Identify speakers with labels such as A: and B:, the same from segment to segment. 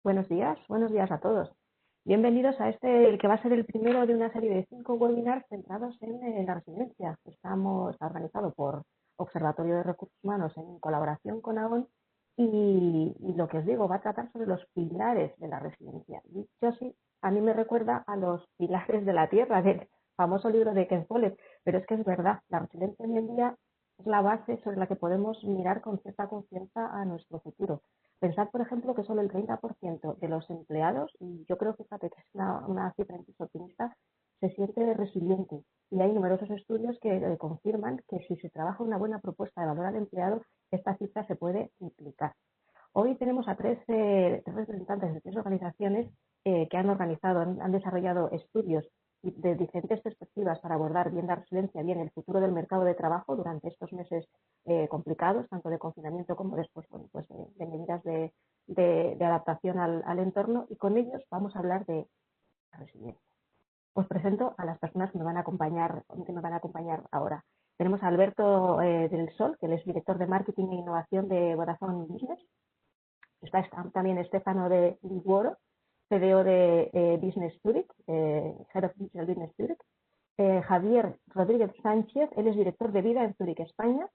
A: Buenos días a todos. Bienvenidos a el que va a ser el primero de una serie de 5 webinars centrados en la resiliencia. Está organizado por Observatorio de Recursos Humanos en colaboración con AON y lo que os digo, va a tratar sobre los pilares de la resiliencia. Dicho así, a mí me recuerda a los pilares de la Tierra, del famoso libro de Ken Follett, pero es que es verdad, la resiliencia hoy en día es la base sobre la que podemos mirar con cierta confianza a nuestro futuro. Pensad, por ejemplo, que solo el 30% de los empleados, y yo creo que fíjate que es una cifra incluso optimista, se siente resiliente. Y hay numerosos estudios que confirman que si se trabaja una buena propuesta de valor al empleado, esta cifra se puede implicar. Hoy tenemos a tres representantes de tres organizaciones que han desarrollado estudios de diferentes perspectivas para abordar bien la resiliencia, bien el futuro del mercado de trabajo durante estos meses complicados, tanto de confinamiento como después de medidas de adaptación al entorno, y con ellos vamos a hablar de la resiliencia. Os presento a las personas que me van a acompañar ahora. Tenemos a Alberto del Sol, que él es director de Marketing e Innovación de Vodafone Business. Está también Estefano de Liguoro, CDO de Business Zurich, Head of Digital Business Zurich. Javier Rodríguez Sánchez, él es director de Vida en Zurich, España.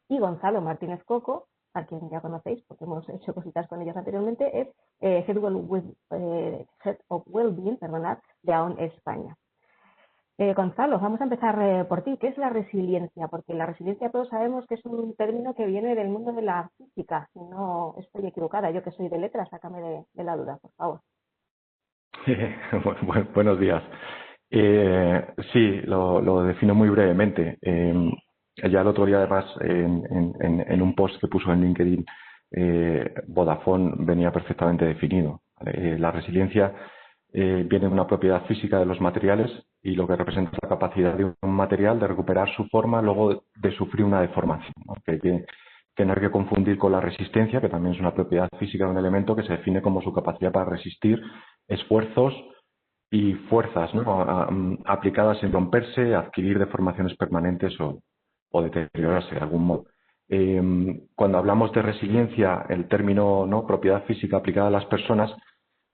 A: Y Gonzalo Martínez Coco, a quien ya conocéis porque hemos hecho cositas con ellos anteriormente, es Head of Wellbeing de AON España. Gonzalo, vamos a empezar por ti. ¿Qué es la resiliencia? Porque la resiliencia todos sabemos que es un término que viene del mundo de la física. Si no estoy equivocada, yo que soy de letras, sácame de la duda, por favor.
B: Buenos días. Sí, lo defino muy brevemente. Ya el otro día, además, en un post que puso en LinkedIn, Vodafone venía perfectamente definido. ¿Vale? La resiliencia viene de una propiedad física de los materiales y lo que representa es la capacidad de un material de recuperar su forma luego de sufrir una deformación, ¿no? Que no hay que confundir con la resistencia, que también es una propiedad física de un elemento que se define como su capacidad para resistir esfuerzos y fuerzas, ¿no? Aplicadas en romperse, adquirir deformaciones permanentes o deteriorarse de algún modo. Cuando hablamos de resiliencia, el término, ¿no?, propiedad física aplicada a las personas,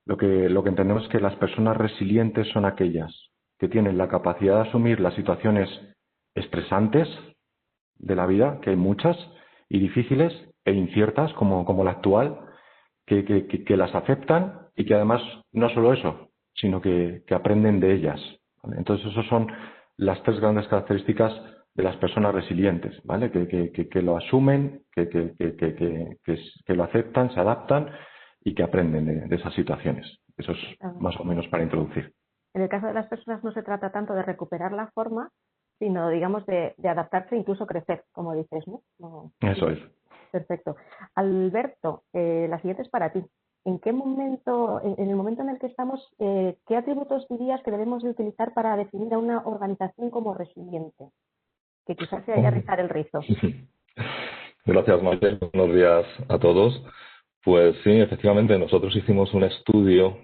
B: lo que entendemos es que las personas resilientes son aquellas que tienen la capacidad de asumir las situaciones estresantes de la vida, que hay muchas, y difíciles e inciertas, como la actual, que las aceptan y que además no solo eso, sino que aprenden de ellas, ¿vale? Entonces, esas son las tres grandes características de las personas resilientes, ¿vale? Que lo asumen, que lo aceptan, se adaptan y que aprenden de esas situaciones. Eso es más o menos para introducir.
A: En el caso de las personas no se trata tanto de recuperar la forma, sino, digamos, de adaptarse e incluso crecer, como dices, ¿no?
B: Eso es.
A: Perfecto. Alberto, la siguiente es para ti. ¿En qué momento, en el momento en el que estamos, qué atributos dirías que debemos de utilizar para definir a una organización como resiliente? Que quizás sea ya rizar el rizo.
C: Gracias, Maite. Buenos días a todos. Pues sí, efectivamente, nosotros hicimos un estudio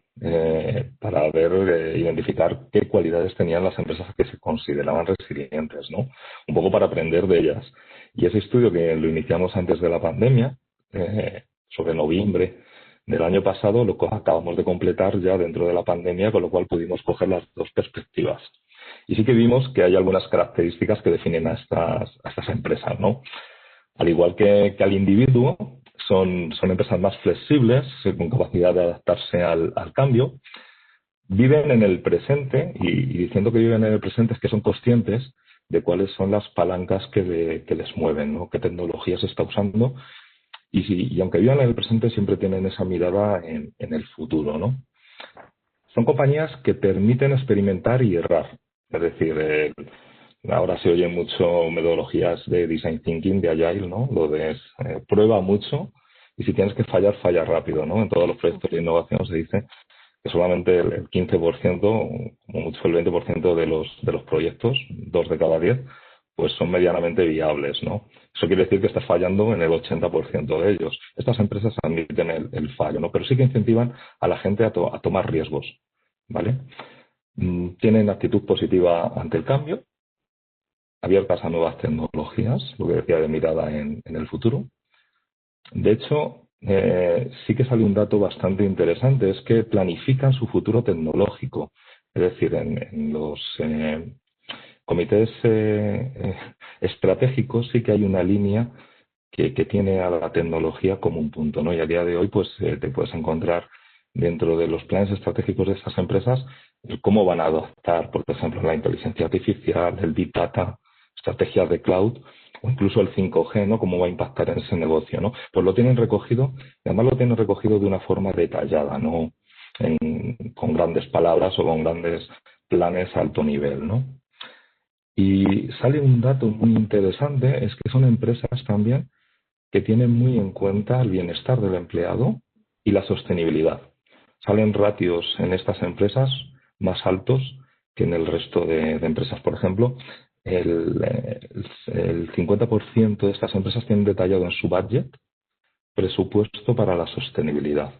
C: para identificar qué cualidades tenían las empresas que se consideraban resilientes, ¿no? Un poco para aprender de ellas. Y ese estudio, que lo iniciamos antes de la pandemia, sobre noviembre del año pasado, lo acabamos de completar ya dentro de la pandemia, con lo cual pudimos coger las dos perspectivas. Y sí que vimos que hay algunas características que definen a estas empresas, ¿no? Al igual que al individuo, son empresas más flexibles, con capacidad de adaptarse al cambio. Viven en el presente, y diciendo que viven en el presente es que son conscientes de cuáles son las palancas que les mueven, ¿no? Qué tecnología se está usando. Y aunque vivan en el presente, siempre tienen esa mirada en el futuro, ¿no? Son compañías que permiten experimentar y errar. Es decir, ahora se oyen mucho metodologías de design thinking, de agile, ¿no? Lo de prueba mucho y si tienes que fallar, falla rápido, ¿no? En todos los proyectos de innovación se dice que solamente el 15%, como mucho el 20% de los proyectos, 2 de cada 10, pues son medianamente viables, ¿no? Eso quiere decir que estás fallando en el 80% de ellos. Estas empresas admiten el fallo, ¿no? Pero sí que incentivan a la gente a tomar riesgos, ¿vale? Tienen actitud positiva ante el cambio, abiertas a nuevas tecnologías, lo que decía de mirada en el futuro. De hecho, sí que sale un dato bastante interesante, es que planifican su futuro tecnológico. Es decir, en los comités estratégicos sí que hay una línea que tiene a la tecnología como un punto, ¿no? Y a día de hoy, pues te puedes encontrar dentro de los planes estratégicos de estas empresas cómo van a adoptar, por ejemplo, la inteligencia artificial, el Big Data, estrategias de cloud o incluso el 5G, ¿no? Cómo va a impactar en ese negocio, ¿no? Pues lo tienen recogido, y además lo tienen recogido de una forma detallada, ¿no? Con grandes palabras o con grandes planes a alto nivel, ¿no? Y sale un dato muy interesante, es que son empresas también que tienen muy en cuenta el bienestar del empleado y la sostenibilidad. Salen ratios en estas empresas más altos que en el resto de empresas. Por ejemplo, el 50% de estas empresas tienen detallado en su budget presupuesto para la sostenibilidad,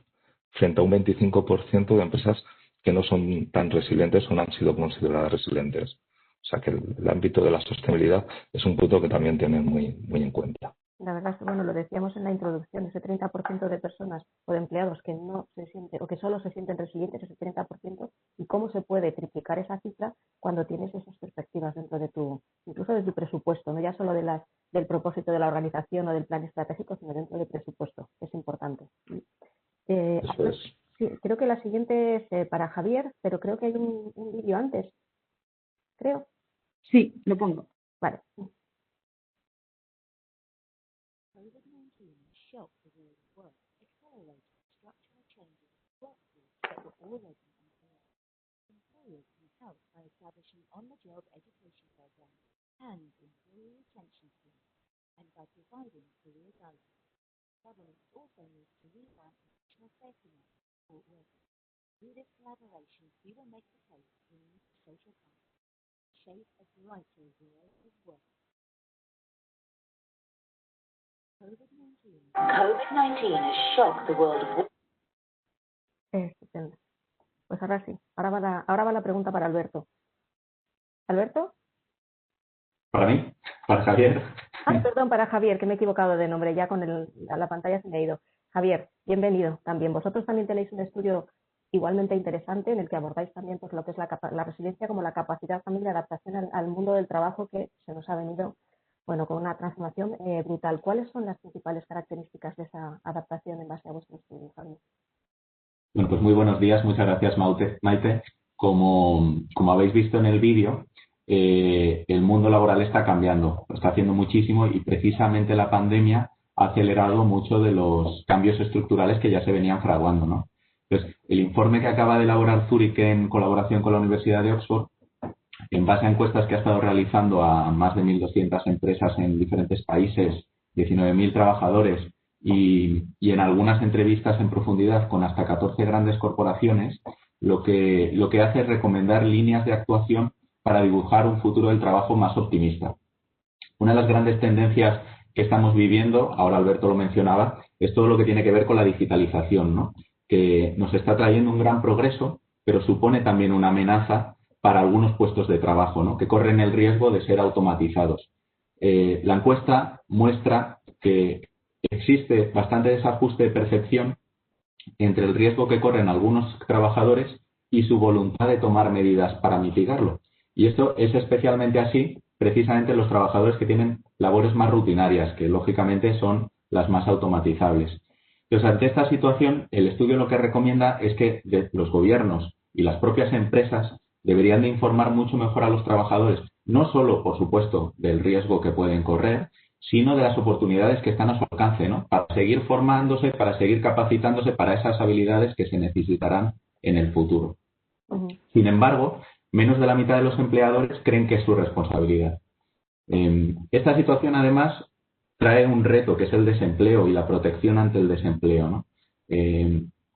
C: frente a un 25% de empresas que no son tan resilientes o no han sido consideradas resilientes. O sea que el ámbito de la sostenibilidad es un punto que también tienen muy en cuenta.
A: La verdad es que, bueno, lo decíamos en la introducción, ese 30% de personas o de empleados que no se sienten o que solo se sienten resilientes, ese 30%, y cómo se puede triplicar esa cifra cuando tienes esas perspectivas dentro de incluso de tu presupuesto, no ya solo del propósito de la organización o del plan estratégico, sino dentro del presupuesto, que es importante.
C: Eso es.
A: Sí, creo que la siguiente es para Javier, pero creo que hay un vídeo antes, creo.
D: Sí, lo pongo.
A: Vale.
E: COVID-19 has shocked the world of work.
A: Estupendo. Pues ahora sí, ahora va la pregunta para Alberto. ¿Alberto?
F: ¿Para mí? ¿Para Javier?
A: Perdón, para Javier, que me he equivocado de nombre, ya con la pantalla se me ha ido. Javier, bienvenido también. Vosotros también tenéis un estudio igualmente interesante en el que abordáis también pues, lo que es la resiliencia como la capacidad también de adaptación al mundo del trabajo que se nos ha venido, bueno, con una transformación brutal. ¿Cuáles son las principales características de esa adaptación en base a vuestro estudio, Javier?
F: Bueno, pues muy buenos días. Muchas gracias, Maite. Como habéis visto en el vídeo, el mundo laboral está cambiando, está haciendo muchísimo y precisamente la pandemia ha acelerado mucho de los cambios estructurales que ya se venían fraguando, ¿no? Entonces, el informe que acaba de elaborar Zurich en colaboración con la Universidad de Oxford, en base a encuestas que ha estado realizando a más de 1.200 empresas en diferentes países, 19.000 trabajadores y en algunas entrevistas en profundidad con hasta 14 grandes corporaciones, lo que hace es recomendar líneas de actuación para dibujar un futuro del trabajo más optimista. Una de las grandes tendencias que estamos viviendo, ahora Alberto lo mencionaba, es todo lo que tiene que ver con la digitalización, ¿no? Que nos está trayendo un gran progreso, pero supone también una amenaza para algunos puestos de trabajo, ¿no? Que corren el riesgo de ser automatizados. La encuesta muestra que existe bastante desajuste de percepción entre el riesgo que corren algunos trabajadores y su voluntad de tomar medidas para mitigarlo. Y esto es especialmente así precisamente en los trabajadores que tienen labores más rutinarias, que lógicamente son las más automatizables. Entonces, ante esta situación, el estudio lo que recomienda es que los gobiernos y las propias empresas deberían de informar mucho mejor a los trabajadores, no solo, por supuesto, del riesgo que pueden correr, sino de las oportunidades que están a su alcance, ¿no? Para seguir formándose, para seguir capacitándose para esas habilidades que se necesitarán en el futuro. Sin embargo, menos de la mitad de los empleadores creen que es su responsabilidad. Esta situación, además, trae un reto, que es el desempleo y la protección ante el desempleo, ¿no?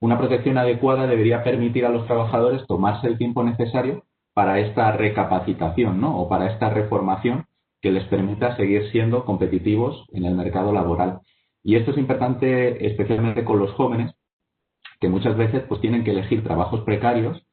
F: Una protección adecuada debería permitir a los trabajadores tomarse el tiempo necesario para esta recapacitación, ¿no? O para esta reformación que les permita seguir siendo competitivos en el mercado laboral. Y esto es importante especialmente con los jóvenes, que muchas veces pues tienen que elegir trabajos precarios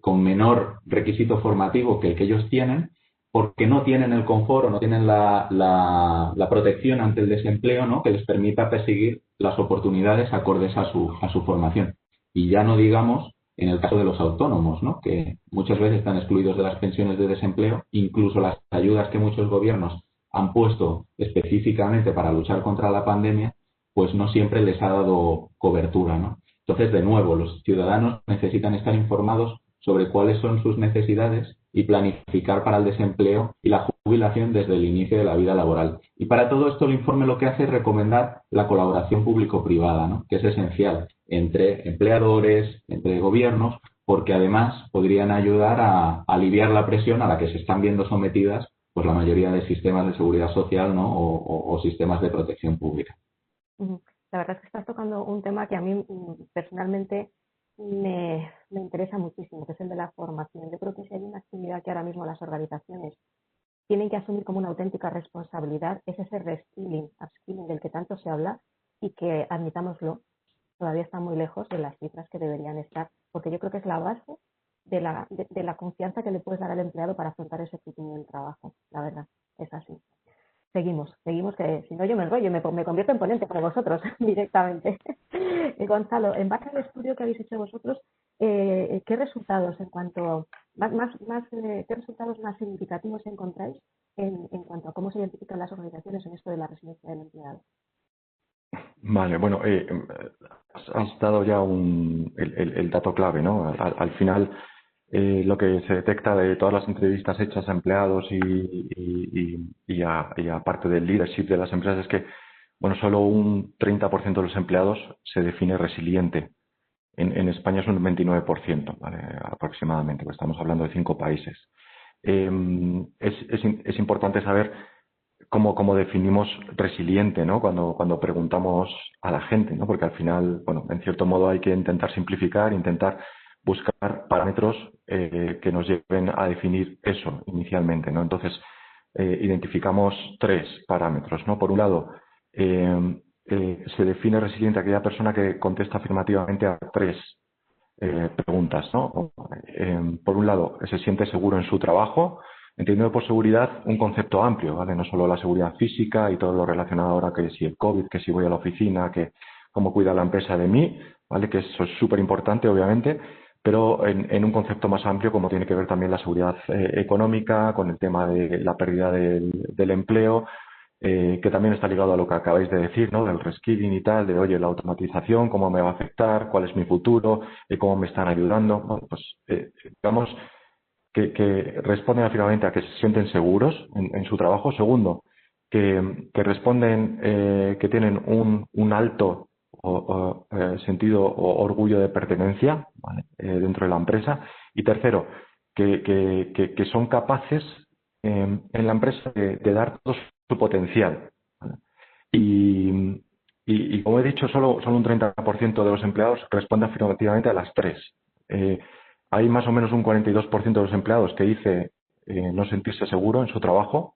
F: con menor requisito formativo que el que ellos tienen porque no tienen el confort o no tienen la protección ante el desempleo, ¿no?, que les permita perseguir las oportunidades acordes a su formación. Y ya no digamos en el caso de los autónomos, ¿no?, que muchas veces están excluidos de las pensiones de desempleo, incluso las ayudas que muchos gobiernos han puesto específicamente para luchar contra la pandemia, pues no siempre les ha dado cobertura, ¿no? Entonces, de nuevo, los ciudadanos necesitan estar informados sobre cuáles son sus necesidades y planificar para el desempleo y la jubilación desde el inicio de la vida laboral. Y para todo esto el informe lo que hace es recomendar la colaboración público-privada, ¿no?, que es esencial entre empleadores, entre gobiernos, porque además podrían ayudar a aliviar la presión a la que se están viendo sometidas pues la mayoría de sistemas de seguridad social, ¿no?, o sistemas de protección pública.
A: La verdad es que estás tocando un tema que a mí personalmente me interesa muchísimo, que es el de la formación. Yo creo que si hay una actividad que ahora mismo las organizaciones tienen que asumir como una auténtica responsabilidad, es ese reskilling, upskilling del que tanto se habla y que, admitámoslo, todavía está muy lejos de las cifras que deberían estar, porque yo creo que es la base de la confianza que le puedes dar al empleado para afrontar ese futuro del trabajo. La verdad, es así. Seguimos, que si no yo me enrollo, me convierto en ponente como vosotros directamente. Gonzalo, en base al estudio que habéis hecho vosotros, ¿qué resultados qué resultados más significativos encontráis en cuanto a cómo se identifican las organizaciones en esto de la resiliencia del empleado?
B: Vale, bueno, has dado ya el dato clave, ¿no? Al final, lo que se detecta de todas las entrevistas hechas a empleados y a parte del leadership de las empresas es que, bueno, solo un 30% de los empleados se define resiliente. En España es un 29%, ¿vale?, aproximadamente, pues estamos hablando de 5 países. Es importante saber cómo definimos resiliente, ¿no?, cuando preguntamos a la gente, ¿no? Porque al final, bueno, en cierto modo hay que intentar simplificar, intentar buscar parámetros que nos lleven a definir eso inicialmente, ¿no? Entonces, identificamos 3 parámetros, ¿no? Por un lado, se define resiliente aquella persona que contesta afirmativamente a 3 preguntas, ¿no? Por un lado, se siente seguro en su trabajo, entendiendo por seguridad un concepto amplio, ¿vale? No solo la seguridad física y todo lo relacionado ahora, que si el COVID, que si voy a la oficina, que cómo cuida la empresa de mí, ¿vale? Que eso es súper importante, obviamente, pero en un concepto más amplio, como tiene que ver también la seguridad económica, con el tema de la pérdida del empleo, que también está ligado a lo que acabáis de decir, ¿no?, del reskilling y tal, de, oye, la automatización, cómo me va a afectar, cuál es mi futuro, cómo me están ayudando. Bueno, pues digamos que responden finalmente a que se sienten seguros en su trabajo. Segundo, que responden, que tienen un alto sentido o orgullo de pertenencia, ¿vale?, dentro de la empresa. Y tercero, que son capaces en la empresa de dar todo su potencial, ¿vale? Y como he dicho, solo un 30% de los empleados responde afirmativamente a las 3. Hay más o menos un 42% de los empleados que dice no sentirse seguro en su trabajo.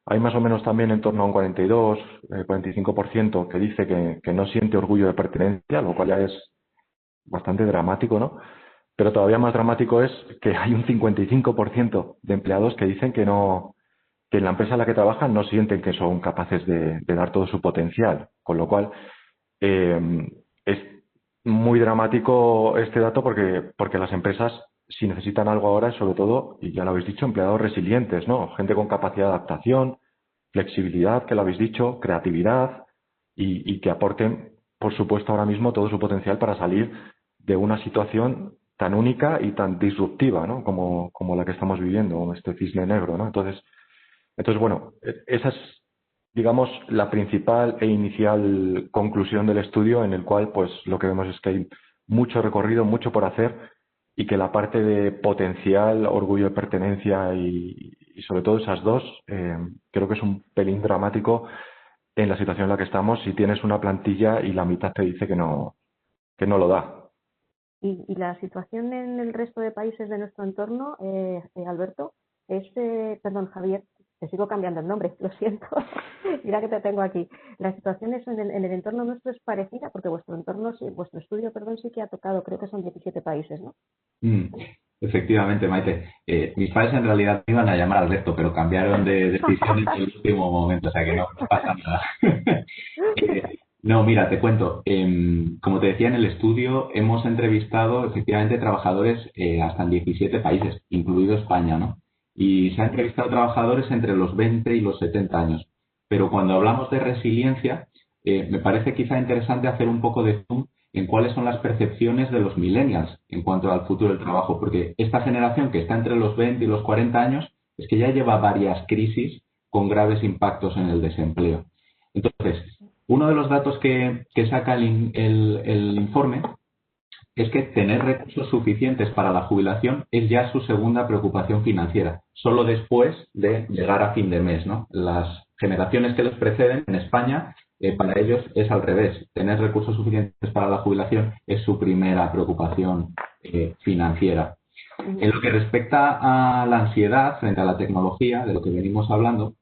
B: Hay más o menos también en torno a un 42, 45% que dice que no siente orgullo de pertenencia, lo cual ya es bastante dramático, ¿no? Pero todavía más dramático es que hay un 55% de empleados que dicen que en la empresa en la que trabajan no sienten que son capaces de dar todo su potencial. Con lo cual, es muy dramático este dato porque las empresas, si necesitan algo ahora, es sobre todo, y ya lo habéis dicho, empleados resilientes, ¿no? Gente con capacidad de adaptación, flexibilidad, que lo habéis dicho, creatividad y que aporten, por supuesto, ahora mismo todo su potencial para salir de una situación tan única y tan disruptiva, ¿no?, como la que estamos viviendo, este cisne negro, ¿no? Entonces, bueno, esa es, digamos, la principal e inicial conclusión del estudio, en el cual, pues, lo que vemos es que hay mucho recorrido, mucho por hacer, y que la parte de potencial, orgullo de pertenencia y sobre todo esas dos, creo que es un pelín dramático en la situación en la que estamos si tienes una plantilla y la mitad te dice que no lo da.
A: Y la situación en el resto de países de nuestro entorno, Alberto, perdón, Javier, te sigo cambiando el nombre, lo siento. Mira que te tengo aquí. La situación en el entorno nuestro es parecida, porque vuestro estudio, perdón, sí que ha tocado, creo que son 17 países, ¿no?
F: Efectivamente, Maite. Mis padres en realidad me iban a llamar Alberto, pero cambiaron de decisión en el último momento, o sea que no pasa nada. No, mira, te cuento. Como te decía en el estudio, hemos entrevistado efectivamente trabajadores hasta en 17 países, incluido España, ¿no? Y se han entrevistado trabajadores entre los 20 y los 70 años. Pero cuando hablamos de resiliencia, me parece quizá interesante hacer un poco de zoom en cuáles son las percepciones de los millennials en cuanto al futuro del trabajo, porque esta generación que está entre los 20 y los 40 años es que ya lleva varias crisis con graves impactos en el desempleo. Entonces, uno de los datos que saca el informe es que tener recursos suficientes para la jubilación es ya su segunda preocupación financiera, solo después de llegar a fin de mes, ¿no? Las generaciones que les preceden en España, para ellos es al revés. Tener recursos suficientes para la jubilación es su primera preocupación financiera. En lo que respecta a la ansiedad frente a la tecnología, de lo que venimos hablando,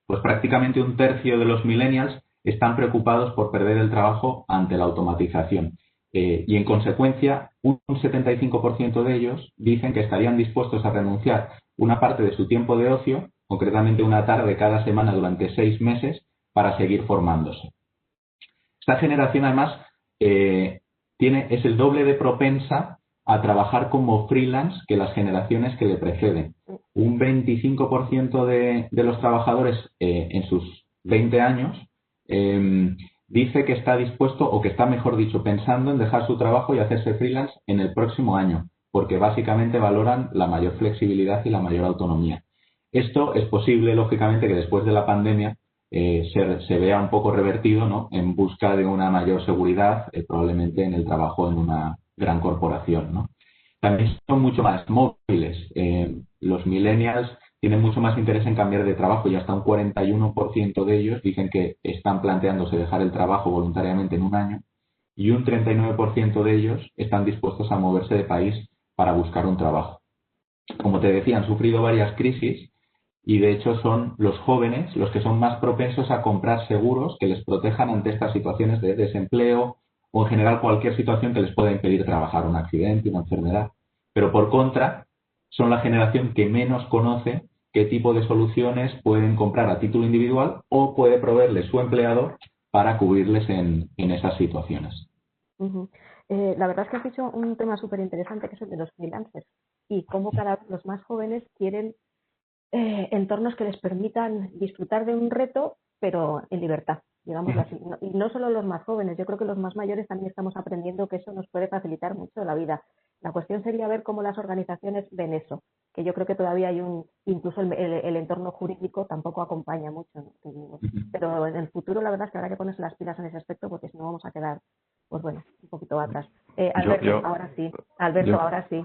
F: pues prácticamente un tercio de los millennials están preocupados por perder el trabajo ante la automatización. Y en consecuencia, un 75% de ellos dicen que estarían dispuestos a renunciar una parte de su tiempo de ocio, concretamente una tarde cada semana durante 6 meses, para seguir formándose. Esta generación, además, es el doble de propensa a trabajar como freelance que las generaciones que le preceden. Un 25% de los trabajadores en sus 20 años dice que está dispuesto, o que está, mejor dicho, pensando en dejar su trabajo y hacerse freelance en el próximo año, porque básicamente valoran la mayor flexibilidad y la mayor autonomía. Esto es posible, lógicamente, que después de la pandemia se vea un poco revertido, ¿no?, en busca de una mayor seguridad, probablemente en el trabajo en una gran corporación, ¿no? También son mucho más móviles. Los millennials tienen mucho más interés en cambiar de trabajo y hasta un 41% de ellos dicen que están planteándose dejar el trabajo voluntariamente en un año, y un 39% de ellos están dispuestos a moverse de país para buscar un trabajo. Como te decía, han sufrido varias crisis y de hecho son los jóvenes los que son más propensos a comprar seguros que les protejan ante estas situaciones de desempleo o en general cualquier situación que les pueda impedir trabajar, un accidente, una enfermedad. Pero por contra, son la generación que menos conoce qué tipo de soluciones pueden comprar a título individual o puede proveerles su empleador para cubrirles en esas situaciones.
A: La verdad es que has dicho un tema súper interesante, que es el de los freelancers, y cómo cada vez los más jóvenes quieren entornos que les permitan disfrutar de un reto, pero en libertad, digámoslo así. Y no solo los más jóvenes, yo creo que los más mayores también estamos aprendiendo que eso nos puede facilitar mucho la vida. La cuestión sería ver cómo las organizaciones ven eso, que yo creo que todavía hay incluso el entorno jurídico tampoco acompaña mucho, ¿no? Pero en el futuro la verdad es que habrá que ponerse las pilas en ese aspecto, porque si no vamos a quedar, pues bueno, un poquito atrás. Alberto, ahora sí. Ahora sí.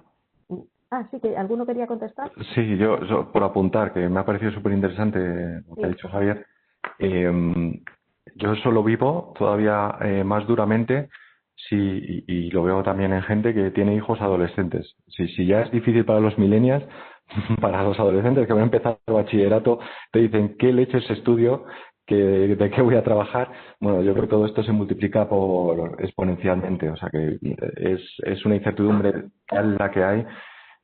A: Sí, que ¿alguno quería contestar?
B: Sí, yo por apuntar, que me ha parecido súper interesante lo que ha dicho Javier. Yo eso lo vivo todavía más duramente, y lo veo también en gente que tiene hijos adolescentes. Si ya es difícil para los millennials, para los adolescentes que van a empezar el bachillerato, te dicen ¿qué leches estudio? ¿De qué voy a trabajar? Bueno, yo creo que todo esto se multiplica exponencialmente, o sea que es una incertidumbre la que hay,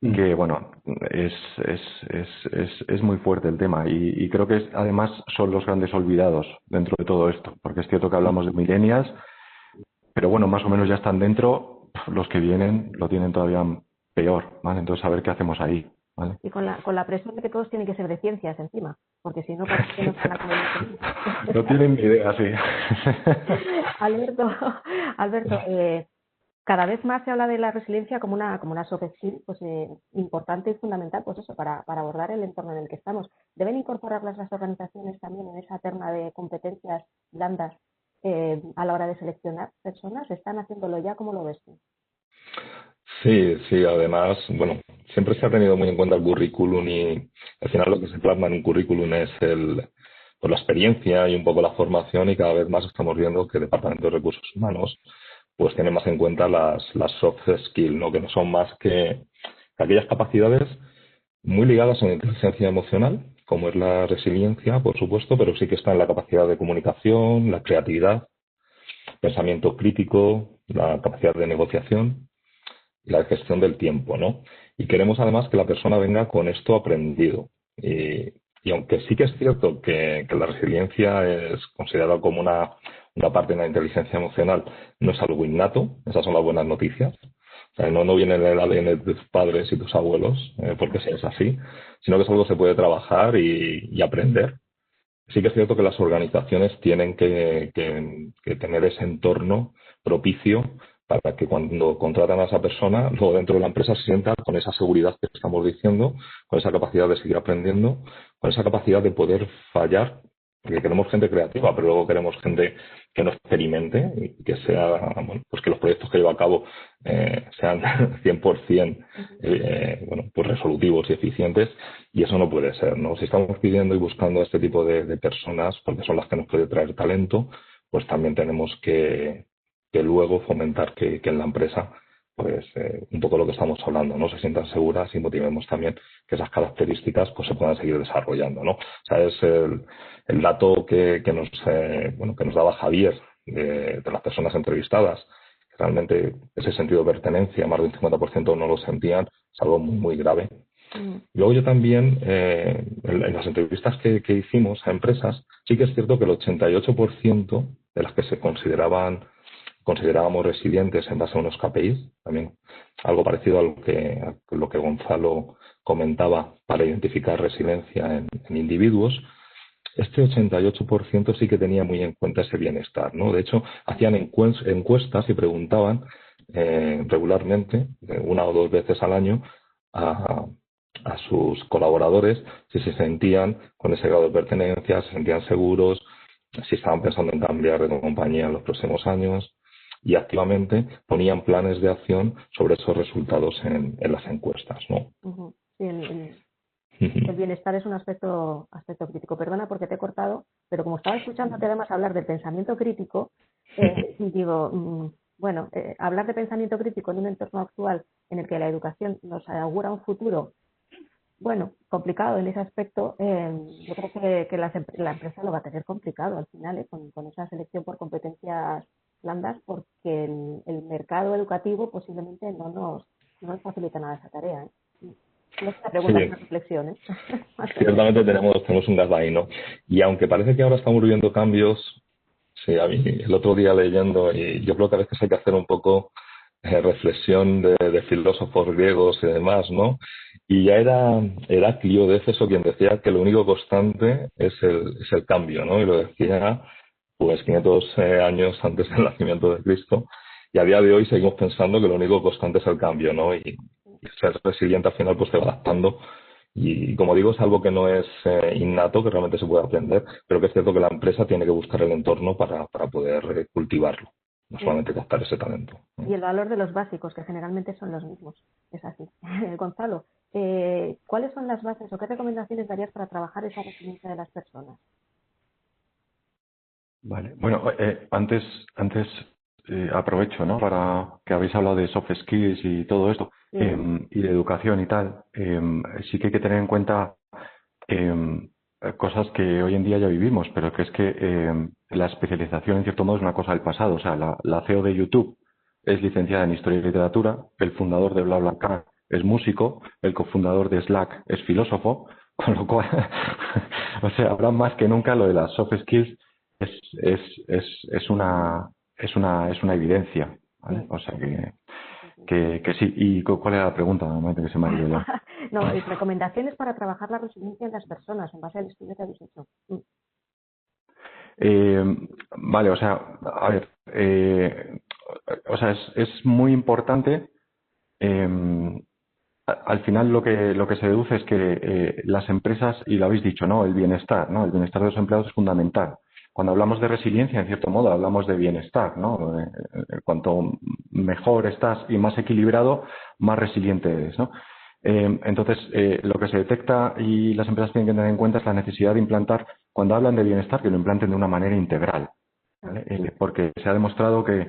B: que bueno, es muy fuerte el tema, y creo que además son los grandes olvidados dentro de todo esto, porque es cierto que hablamos de millennials, pero bueno, más o menos ya están dentro. Los que vienen lo tienen todavía peor, ¿vale? Entonces a ver qué hacemos ahí, ¿vale?
A: Y con la presión de que todos tienen que ser de ciencias encima, porque si no parece que no están acabando.
B: No tienen ni idea, sí.
A: Alberto, cada vez más se habla de la resiliencia como una soft skill, pues importante y fundamental, pues eso, para abordar el entorno en el que estamos. ¿Deben incorporarlas las organizaciones también en esa terna de competencias blandas a la hora de seleccionar personas? ¿Están haciéndolo ya? ¿Cómo lo ves tú?
C: Sí, además, bueno, siempre se ha tenido muy en cuenta el currículum, y al final lo que se plasma en un currículum es pues la experiencia y un poco la formación, y cada vez más estamos viendo que el Departamento de Recursos Humanos pues tiene más en cuenta las soft skills, ¿no?, que no son más que aquellas capacidades muy ligadas a la inteligencia emocional, como es la resiliencia, por supuesto, pero sí que está en la capacidad de comunicación, la creatividad, pensamiento crítico, la capacidad de negociación y la gestión del tiempo, ¿no? Y queremos además que la persona venga con esto aprendido. Y aunque sí que es cierto que la resiliencia es considerada como una parte de la inteligencia emocional, no es algo innato, esas son las buenas noticias. O sea, no viene en el ADN de tus padres y tus abuelos, porque es así, sino que es algo que se puede trabajar y aprender. Sí que es cierto que las organizaciones tienen que tener ese entorno propicio para que cuando contratan a esa persona, luego dentro de la empresa se sienta con esa seguridad que estamos diciendo, con esa capacidad de seguir aprendiendo, con esa capacidad de poder fallar, porque queremos gente creativa, pero luego queremos gente que no experimente y que sea, bueno, pues que los proyectos que lleva a cabo sean 100% pues resolutivos y eficientes, y eso no puede ser, ¿no? Si estamos pidiendo y buscando a este tipo de personas, porque son las que nos puede traer talento, pues también tenemos que luego fomentar que en la empresa, pues un poco lo que estamos hablando, ¿no? Se sientan seguras y motivemos también que esas características pues se puedan seguir desarrollando, ¿no? O sea, es el dato que nos daba Javier de las personas entrevistadas, que realmente ese sentido de pertenencia, más del 50% no lo sentían, es algo muy, muy grave. Luego yo también, en las entrevistas que hicimos a empresas, sí que es cierto que el 88% de las que se considerábamos resilientes en base a unos KPIs, también algo parecido a lo que Gonzalo comentaba para identificar resiliencia en individuos. Este 88% sí que tenía muy en cuenta ese bienestar, ¿no? De hecho, hacían encuestas y preguntaban regularmente, una o dos veces al año, a sus colaboradores si se sentían con ese grado de pertenencia, se sentían seguros, si estaban pensando en cambiar de compañía en los próximos años, y activamente ponían planes de acción sobre esos resultados en las encuestas, ¿no?
A: Sí, el bienestar es un aspecto crítico. Perdona porque te he cortado, pero como estaba escuchándote además hablar del pensamiento crítico, digo, hablar de pensamiento crítico en un entorno actual en el que la educación nos augura un futuro, complicado en ese aspecto, yo creo que la empresa lo va a tener complicado al final, con esa selección por competencias blandas, porque el mercado educativo posiblemente no nos facilita nada esa tarea, ¿eh? No es una pregunta, es una reflexión, ¿eh?
C: Ciertamente tenemos un gas ahí, ¿no? Y aunque parece que ahora estamos viviendo cambios, sí, a mí el otro día leyendo, y yo creo que a veces hay que hacer un poco reflexión de filósofos griegos y demás, ¿no? Y ya era Heraclio de Éfeso quien decía que lo único constante es el cambio, ¿no? Y lo decía pues 500 años antes del nacimiento de Cristo, y a día de hoy seguimos pensando que lo único constante es el cambio, ¿no? Y ser resiliente al final pues te va adaptando, y como digo, es algo que no es innato, que realmente se puede aprender, pero que es cierto que la empresa tiene que buscar el entorno para poder cultivarlo, no solamente captar ese talento.
A: Y el valor de los básicos, que generalmente son los mismos, es así. Gonzalo, ¿cuáles son las bases o qué recomendaciones darías para trabajar esa resiliencia de las personas?
B: Vale, bueno, antes aprovecho, ¿no? Para que habéis hablado de soft skills y todo esto, y de educación y tal. Sí que hay que tener en cuenta cosas que hoy en día ya vivimos, pero que es que la especialización en cierto modo es una cosa del pasado. O sea, la CEO de YouTube es licenciada en Historia y Literatura, el fundador de BlaBlaCar es músico, el cofundador de Slack es filósofo, con lo cual, o sea, ahora más que nunca lo de las soft skills es una evidencia, ¿vale? O sea que sí. ¿Y cuál era la pregunta, Maite, que se me ha ido ya?
A: No, recomendaciones para trabajar la resiliencia en las personas en base al estudio que habéis hecho.
B: Vale, o sea, a ver, o sea, es muy importante. Al final lo que se deduce es que las empresas, y lo habéis dicho, ¿no? El bienestar, ¿no? El bienestar de los empleados es fundamental. Cuando hablamos de resiliencia, en cierto modo, hablamos de bienestar, ¿no? Cuanto mejor estás y más equilibrado, más resiliente eres, ¿no? Entonces, lo que se detecta y las empresas tienen que tener en cuenta es la necesidad de implantar, cuando hablan de bienestar, que lo implanten de una manera integral, ¿vale? Porque se ha demostrado que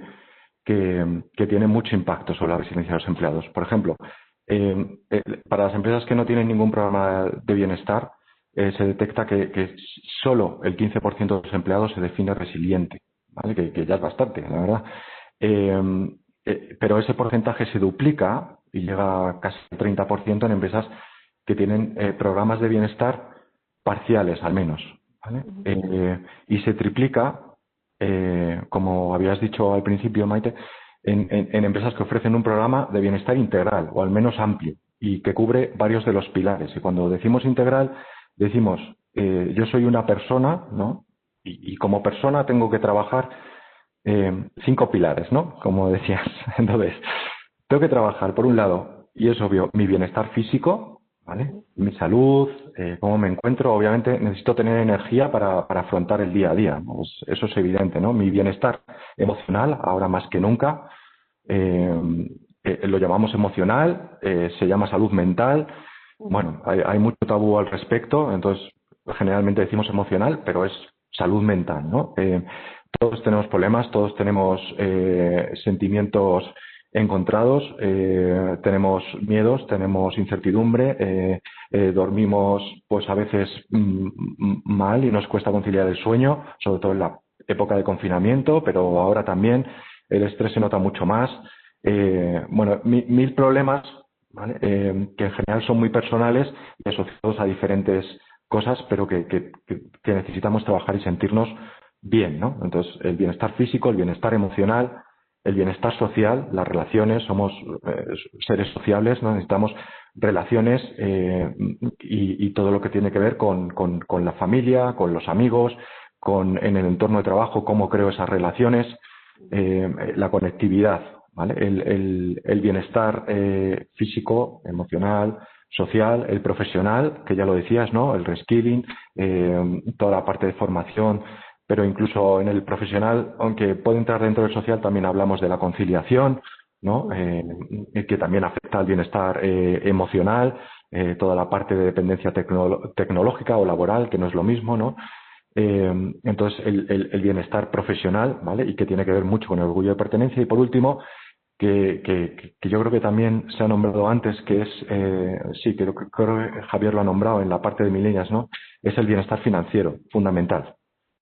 B: tiene mucho impacto sobre la resiliencia de los empleados. Por ejemplo, para las empresas que no tienen ningún programa de bienestar, se detecta que solo el 15% de los empleados se define resiliente, ¿vale? Que ya es bastante, la verdad. Pero ese porcentaje se duplica y llega casi al 30% en empresas que tienen programas de bienestar parciales al menos, ¿vale? Y se triplica, como habías dicho al principio, Maite, en empresas que ofrecen un programa de bienestar integral o al menos amplio y que cubre varios de los pilares. Y cuando decimos integral, decimos, yo soy una persona, ¿no? Y como persona tengo que trabajar 5 pilares, ¿no? Como decías. Entonces, tengo que trabajar, por un lado, y es obvio, mi bienestar físico, ¿vale? Mi salud, cómo me encuentro. Obviamente necesito tener energía para afrontar el día a día, ¿no? Pues eso es evidente, ¿no? Mi bienestar emocional, ahora más que nunca, lo llamamos emocional, se llama salud mental. Bueno, hay mucho tabú al respecto, entonces generalmente decimos emocional, pero es salud mental, ¿no? Todos tenemos problemas, todos tenemos sentimientos encontrados, tenemos miedos, tenemos incertidumbre, dormimos pues a veces mal y nos cuesta conciliar el sueño, sobre todo en la época de confinamiento, pero ahora también el estrés se nota mucho más. Bueno, mil problemas, ¿vale? Que en general son muy personales y asociados a diferentes cosas, pero que necesitamos trabajar y sentirnos bien, ¿no? Entonces, el bienestar físico, el bienestar emocional, el bienestar social, las relaciones, somos seres sociables, ¿no? Necesitamos relaciones y todo lo que tiene que ver con la familia, con los amigos, en el entorno de trabajo, cómo creo esas relaciones, la conectividad, ¿vale? El bienestar físico, emocional, social, el profesional, que ya lo decías, ¿no? El reskilling, toda la parte de formación, pero incluso en el profesional, aunque puede entrar dentro del social, también hablamos de la conciliación, ¿no? Que también afecta al bienestar emocional, toda la parte de dependencia tecnológica o laboral, que no es lo mismo, ¿no? Entonces, el bienestar profesional, ¿vale? Y que tiene que ver mucho con el orgullo de pertenencia. Y por último, que yo creo que también se ha nombrado antes, que es, sí, creo que Javier lo ha nombrado en la parte de millennials, ¿no? Es el bienestar financiero, fundamental.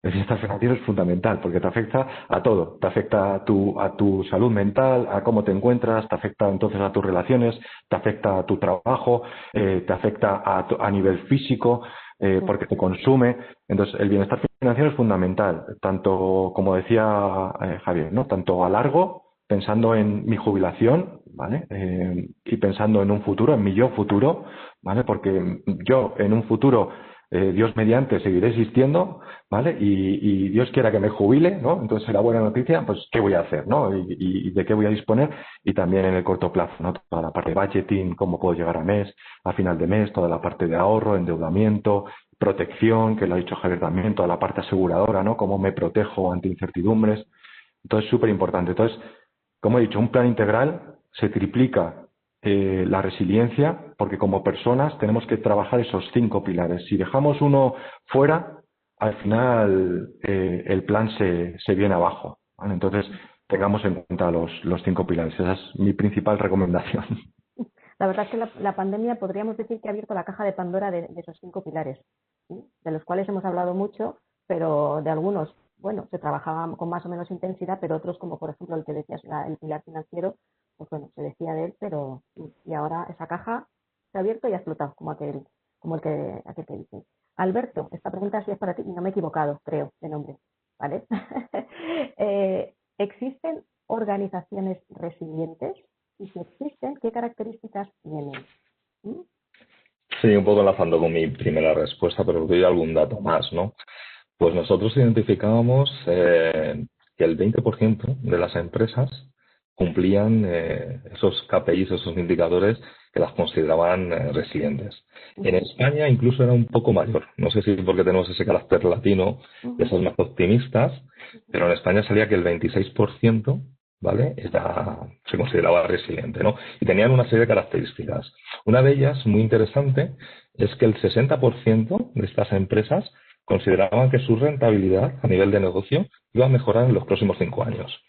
B: El bienestar financiero es fundamental porque te afecta a todo. Te afecta a tu salud mental, a cómo te encuentras, te afecta entonces a tus relaciones, te afecta a tu trabajo, te afecta a nivel físico, porque te consume. Entonces, el bienestar financiero es fundamental, tanto, como decía Javier, ¿no? Tanto a largo, pensando en mi jubilación, ¿vale? Y pensando en un futuro, en mi yo futuro, ¿vale? Porque yo en un futuro, Dios mediante, seguiré existiendo, ¿vale? Y Dios quiera que me jubile, ¿no? Entonces será buena noticia, pues ¿qué voy a hacer, ¿no? Y de qué voy a disponer, y también en el corto plazo, ¿no? Toda la parte de budgeting, cómo puedo llegar a final de mes, toda la parte de ahorro, endeudamiento, protección, que lo ha dicho Javier también, toda la parte aseguradora, ¿no? Cómo me protejo ante incertidumbres. Entonces, súper importante. Entonces, como he dicho, un plan integral se triplica la resiliencia, porque como personas tenemos que trabajar esos 5 pilares. Si dejamos uno fuera, al final el plan se viene abajo, ¿vale? Entonces, tengamos en cuenta los 5 pilares. Esa es mi principal recomendación.
A: La verdad es que la pandemia podríamos decir que ha abierto la caja de Pandora de esos 5 pilares, ¿sí? De los cuales hemos hablado mucho, pero de algunos, bueno, se trabajaba con más o menos intensidad, pero otros, como por ejemplo el que decías, el pilar financiero, pues bueno, se decía de él, pero y ahora esa caja se ha abierto y ha explotado, como aquel que dice. Alberto, esta pregunta sí es para ti y no me he equivocado, creo, de nombre, ¿vale? ¿Existen organizaciones resilientes? Y si existen, ¿qué características tienen? ¿Mm?
C: Sí, un poco enlazando con mi primera respuesta, pero os doy algún dato más, ¿no? Pues nosotros identificábamos que el 20% de las empresas cumplían esos KPIs, esos indicadores que las consideraban resilientes. En España incluso era un poco mayor. No sé si es porque tenemos ese carácter latino de ser más optimistas, pero en España salía que el 26%, ¿vale? Se consideraba resiliente, ¿no? Y tenían una serie de características. Una de ellas, muy interesante, es que el 60% de estas empresas consideraban que su rentabilidad a nivel de negocio iba a mejorar en los próximos 5 años.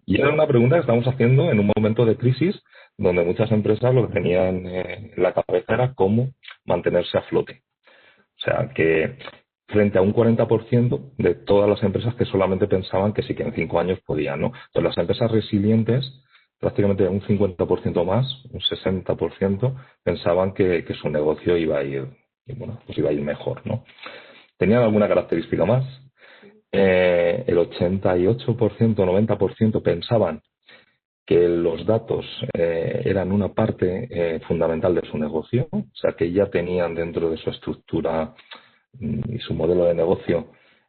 C: Y era una pregunta que estamos haciendo en un momento de crisis donde muchas empresas lo que tenían en la cabeza era cómo mantenerse a flote. O sea, que frente a un 40% de todas las empresas que solamente pensaban que sí que en 5 años podían, ¿no? Entonces, las empresas resilientes prácticamente un 50% más, un 60%, pensaban que su negocio iba a ir, y bueno, pues iba a ir mejor, ¿no? ¿Tenían alguna característica más? El 88%, 90% pensaban que los datos eran una parte fundamental de su negocio, o sea, que ya tenían dentro de su estructura y su modelo de negocio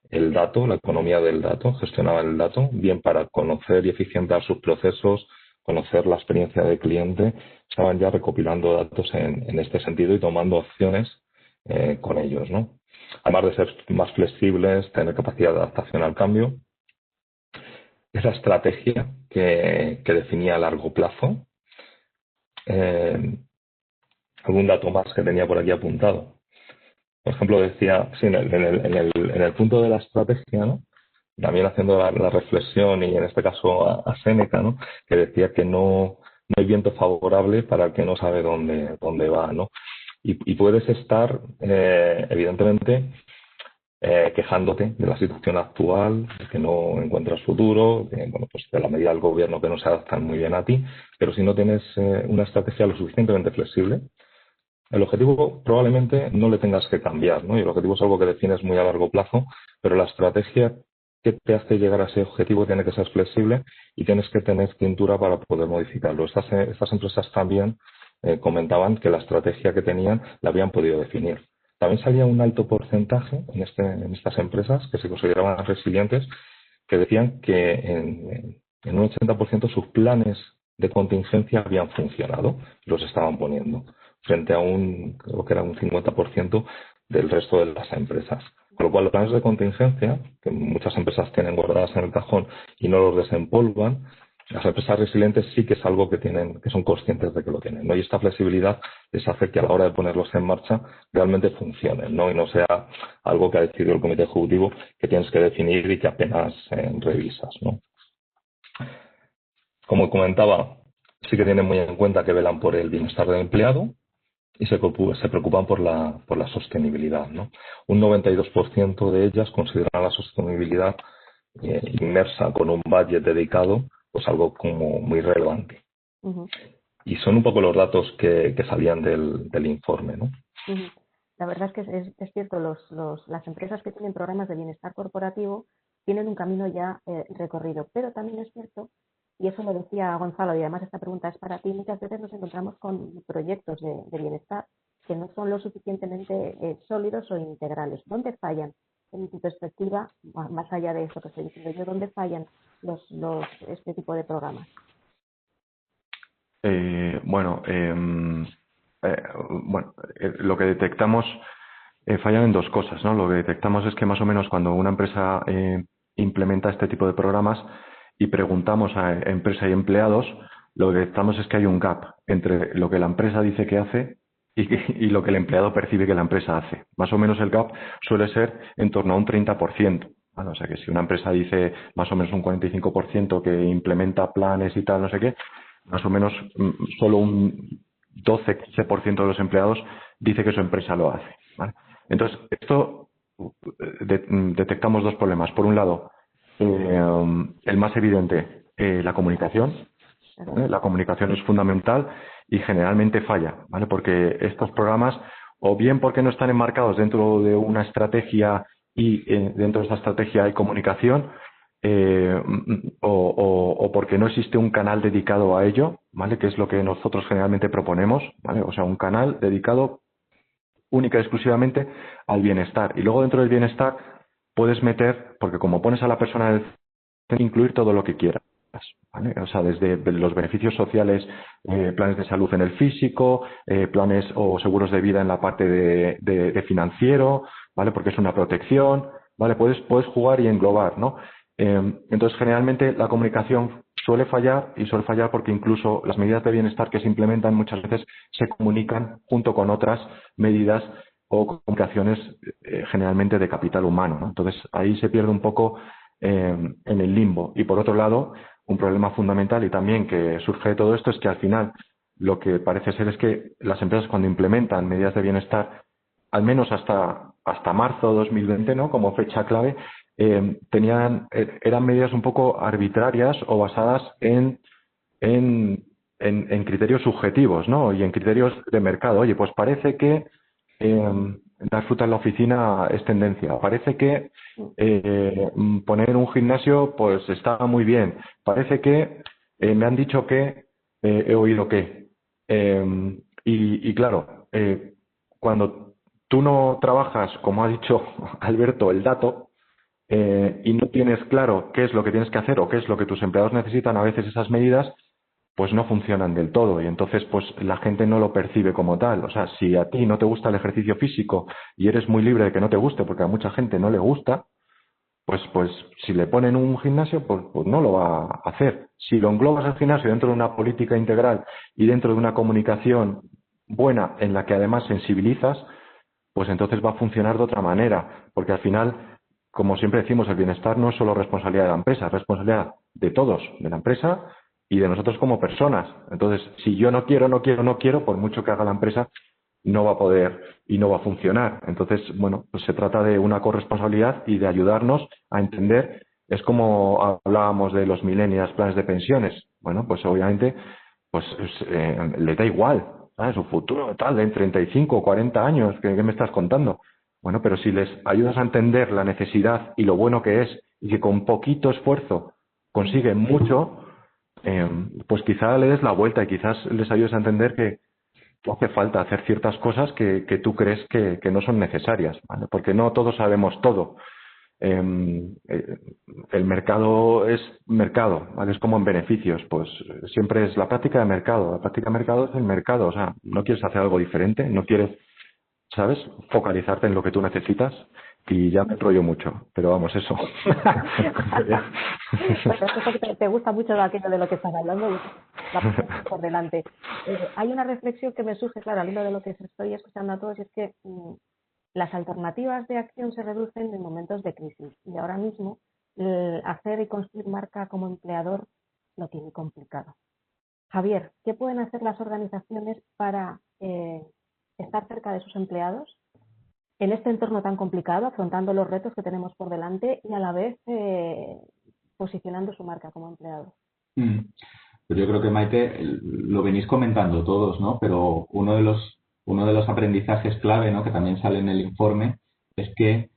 C: el dato, la economía del dato, gestionaban el dato, bien para conocer y eficientar sus procesos, conocer la experiencia del cliente, estaban ya recopilando datos en este sentido y tomando acciones con ellos, ¿no? Además de ser más flexibles, tener capacidad de adaptación al cambio, esa estrategia que definía a largo plazo. Algún dato más que tenía por aquí apuntado. Por ejemplo, decía, sí, en el punto de la estrategia, ¿no? También haciendo la reflexión, y en este caso a Séneca, ¿no? Que decía que no hay viento favorable para el que no sabe dónde va, ¿no? Y puedes estar, evidentemente, quejándote de la situación actual, de que no encuentras futuro, bueno, pues de la medida del gobierno que no se adaptan muy bien a ti, pero si no tienes una estrategia lo suficientemente flexible, el objetivo probablemente no le tengas que cambiar, ¿no? Y el objetivo es algo que defines muy a largo plazo, pero la estrategia que te hace llegar a ese objetivo tiene que ser flexible y tienes que tener cintura para poder modificarlo. Estas empresas también comentaban que la estrategia que tenían la habían podido definir. También salía un alto porcentaje en estas empresas que se consideraban resilientes, que decían que en un 80% sus planes de contingencia habían funcionado, los estaban poniendo, frente a creo que era un 50% del resto de las empresas. Con lo cual, los planes de contingencia, que muchas empresas tienen guardadas en el cajón y no los desempolvan, las empresas resilientes sí que es algo que son conscientes de que lo tienen, ¿no? Y esta flexibilidad les hace que a la hora de ponerlos en marcha realmente funcionen, ¿no? Y no sea algo que ha decidido el comité ejecutivo que tienes que definir y que apenas revisas, ¿no? Como comentaba, sí que tienen muy en cuenta que velan por el bienestar del empleado y se preocupan por la sostenibilidad, ¿no? Un 92% de ellas consideran la sostenibilidad inmersa con un budget dedicado, pues algo como muy relevante.
A: Ujú.
C: Y son un poco los datos que salían del informe, ¿no?
A: Ujú. La verdad es que es cierto, las empresas que tienen programas de bienestar corporativo tienen un camino ya recorrido, pero también es cierto, y eso lo decía Gonzalo, y además esta pregunta es para ti, muchas veces nos encontramos con proyectos de bienestar que no son lo suficientemente sólidos o integrales. ¿Dónde fallan, en tu perspectiva, más allá de esto que estoy diciendo yo, dónde fallan este tipo de programas?
B: Bueno, lo que detectamos fallan en dos cosas, ¿no? Lo que detectamos es que más o menos cuando una empresa implementa este tipo de programas y preguntamos a empresa y empleados, lo que detectamos es que hay un gap entre lo que la empresa dice que hace y lo que el empleado percibe que la empresa hace. Más o menos el gap suele ser en torno a un 30%. ¿Vale? O sea que si una empresa dice más o menos un 45% que implementa planes y tal, no sé qué, más o menos solo un 12-15% de los empleados dice que su empresa lo hace. ¿Vale? Entonces, esto detectamos dos problemas. Por un lado, el más evidente, la comunicación. ¿Vale? La comunicación es fundamental y generalmente falla, ¿vale? Porque estos programas, o bien porque no están enmarcados dentro de una estrategia y dentro de esa estrategia hay comunicación, o porque no existe un canal dedicado a ello, ¿vale? Que es lo que nosotros generalmente proponemos, ¿vale? O sea, un canal dedicado única y exclusivamente al bienestar. Y luego dentro del bienestar puedes meter, porque como pones a la persona en el centro, incluir todo lo que quieras, ¿vale? O sea, desde los beneficios sociales, planes de salud en el físico, planes o seguros de vida en la parte de financiero, ¿vale? Porque es una protección, ¿vale? Puedes jugar y englobar, ¿no? Entonces, generalmente la comunicación suele fallar y suele fallar porque incluso las medidas de bienestar que se implementan muchas veces se comunican junto con otras medidas o comunicaciones generalmente de capital humano, ¿no? Entonces, ahí se pierde un poco en el limbo. Y por otro lado, un problema fundamental y también que surge de todo esto es que al final lo que parece ser es que las empresas cuando implementan medidas de bienestar, al menos hasta marzo de 2020, ¿no? Como fecha clave, eran medidas un poco arbitrarias o basadas en en criterios subjetivos, ¿no? Y en criterios de mercado. Oye, pues parece que dar fruta en la oficina es tendencia. Parece que poner un gimnasio pues está muy bien. Parece que me han dicho que he oído que. Y claro, cuando tú no trabajas, como ha dicho Alberto, el dato, y no tienes claro qué es lo que tienes que hacer o qué es lo que tus empleados necesitan, a veces esas medidas pues no funcionan del todo y entonces pues la gente no lo percibe como tal. O sea, si a ti no te gusta el ejercicio físico y eres muy libre de que no te guste, porque a mucha gente no le gusta, pues si le ponen un gimnasio, pues no lo va a hacer. Si lo englobas al gimnasio dentro de una política integral y dentro de una comunicación buena en la que además sensibilizas, pues entonces va a funcionar de otra manera, porque al final, como siempre decimos, el bienestar no es solo responsabilidad de la empresa, es responsabilidad de todos, de la empresa y de nosotros como personas. Entonces, si yo no quiero, por mucho que haga la empresa, no va a poder y no va a funcionar. Entonces, bueno, pues se trata de una corresponsabilidad y de ayudarnos a entender. Es como hablábamos de los millennials, planes de pensiones. Bueno, pues obviamente, pues le da igual, ¿sabes? Su futuro tal, en 35 o 40 años, ¿qué me estás contando? Bueno, pero si les ayudas a entender la necesidad y lo bueno que es y que con poquito esfuerzo consiguen mucho, pues quizá le des la vuelta y quizás les ayudes a entender que hace falta hacer ciertas cosas que tú crees que no son necesarias, ¿vale? Porque no todos sabemos todo. El mercado es mercado, ¿vale? Es como en beneficios, pues siempre es la práctica de mercado. La práctica de mercado es el mercado, o sea, no quieres hacer algo diferente, no quieres, ¿sabes? Focalizarte en lo que tú necesitas y ya me enrollo mucho, pero vamos, eso.
A: Bueno, esto que te gusta mucho de aquello de lo que estás hablando, la pasamos por delante. Hay una reflexión que me surge, claro, al hilo de lo que estoy escuchando a todos, y es que las alternativas de acción se reducen en momentos de crisis. Y ahora mismo, hacer y construir marca como empleador lo tiene complicado. Javier, ¿qué pueden hacer las organizaciones para estar cerca de sus empleados en este entorno tan complicado, afrontando los retos que tenemos por delante y a la vez posicionando su marca como empleado?
F: Pues yo creo que, Maite, lo venís comentando todos, ¿no? Pero uno de los aprendizajes clave, ¿no?, que también sale en el informe, es que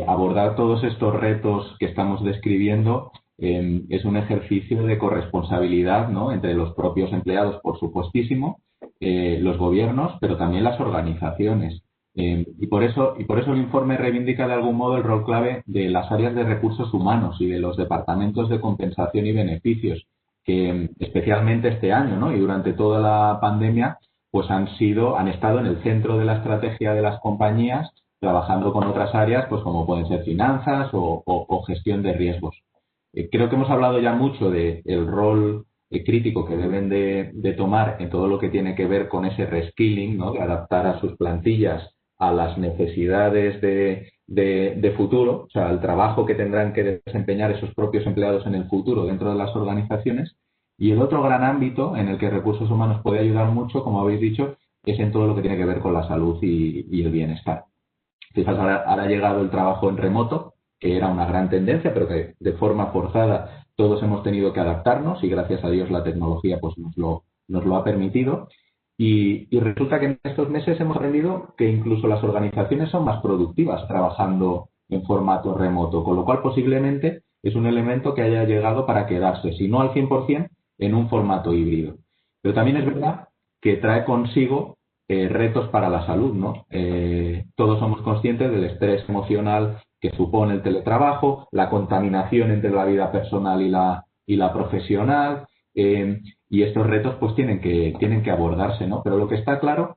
F: abordar todos estos retos que estamos describiendo es un ejercicio de corresponsabilidad, ¿no?, entre los propios empleados, por supuestísimo, los gobiernos, pero también las organizaciones. Y por eso el informe reivindica de algún modo el rol clave de las áreas de recursos humanos y de los departamentos de compensación y beneficios, que especialmente este año, ¿no?, y durante toda la pandemia, pues han estado en el centro de la estrategia de las compañías, trabajando con otras áreas, pues como pueden ser finanzas o gestión de riesgos. Creo que hemos hablado ya mucho del rol crítico que deben de tomar en todo lo que tiene que ver con ese reskilling, ¿no?, de adaptar a sus plantillas a las necesidades de futuro, o sea, al trabajo que tendrán que desempeñar esos propios empleados en el futuro dentro de las organizaciones. Y el otro gran ámbito en el que recursos humanos puede ayudar mucho, como habéis dicho, es en todo lo que tiene que ver con la salud y el bienestar. Fijaos, ahora ha llegado el trabajo en remoto, que era una gran tendencia, pero que de forma forzada todos hemos tenido que adaptarnos y gracias a Dios la tecnología pues nos lo ha permitido. Y resulta que en estos meses hemos aprendido que incluso las organizaciones son más productivas trabajando en formato remoto, con lo cual posiblemente es un elemento que haya llegado para quedarse, si no al 100%, en un formato híbrido. Pero también es verdad que trae consigo retos para la salud, ¿no? Todos somos conscientes del estrés emocional que supone el teletrabajo, la contaminación entre la vida personal y la profesional, y estos retos pues tienen que abordarse, ¿no? Pero lo que está claro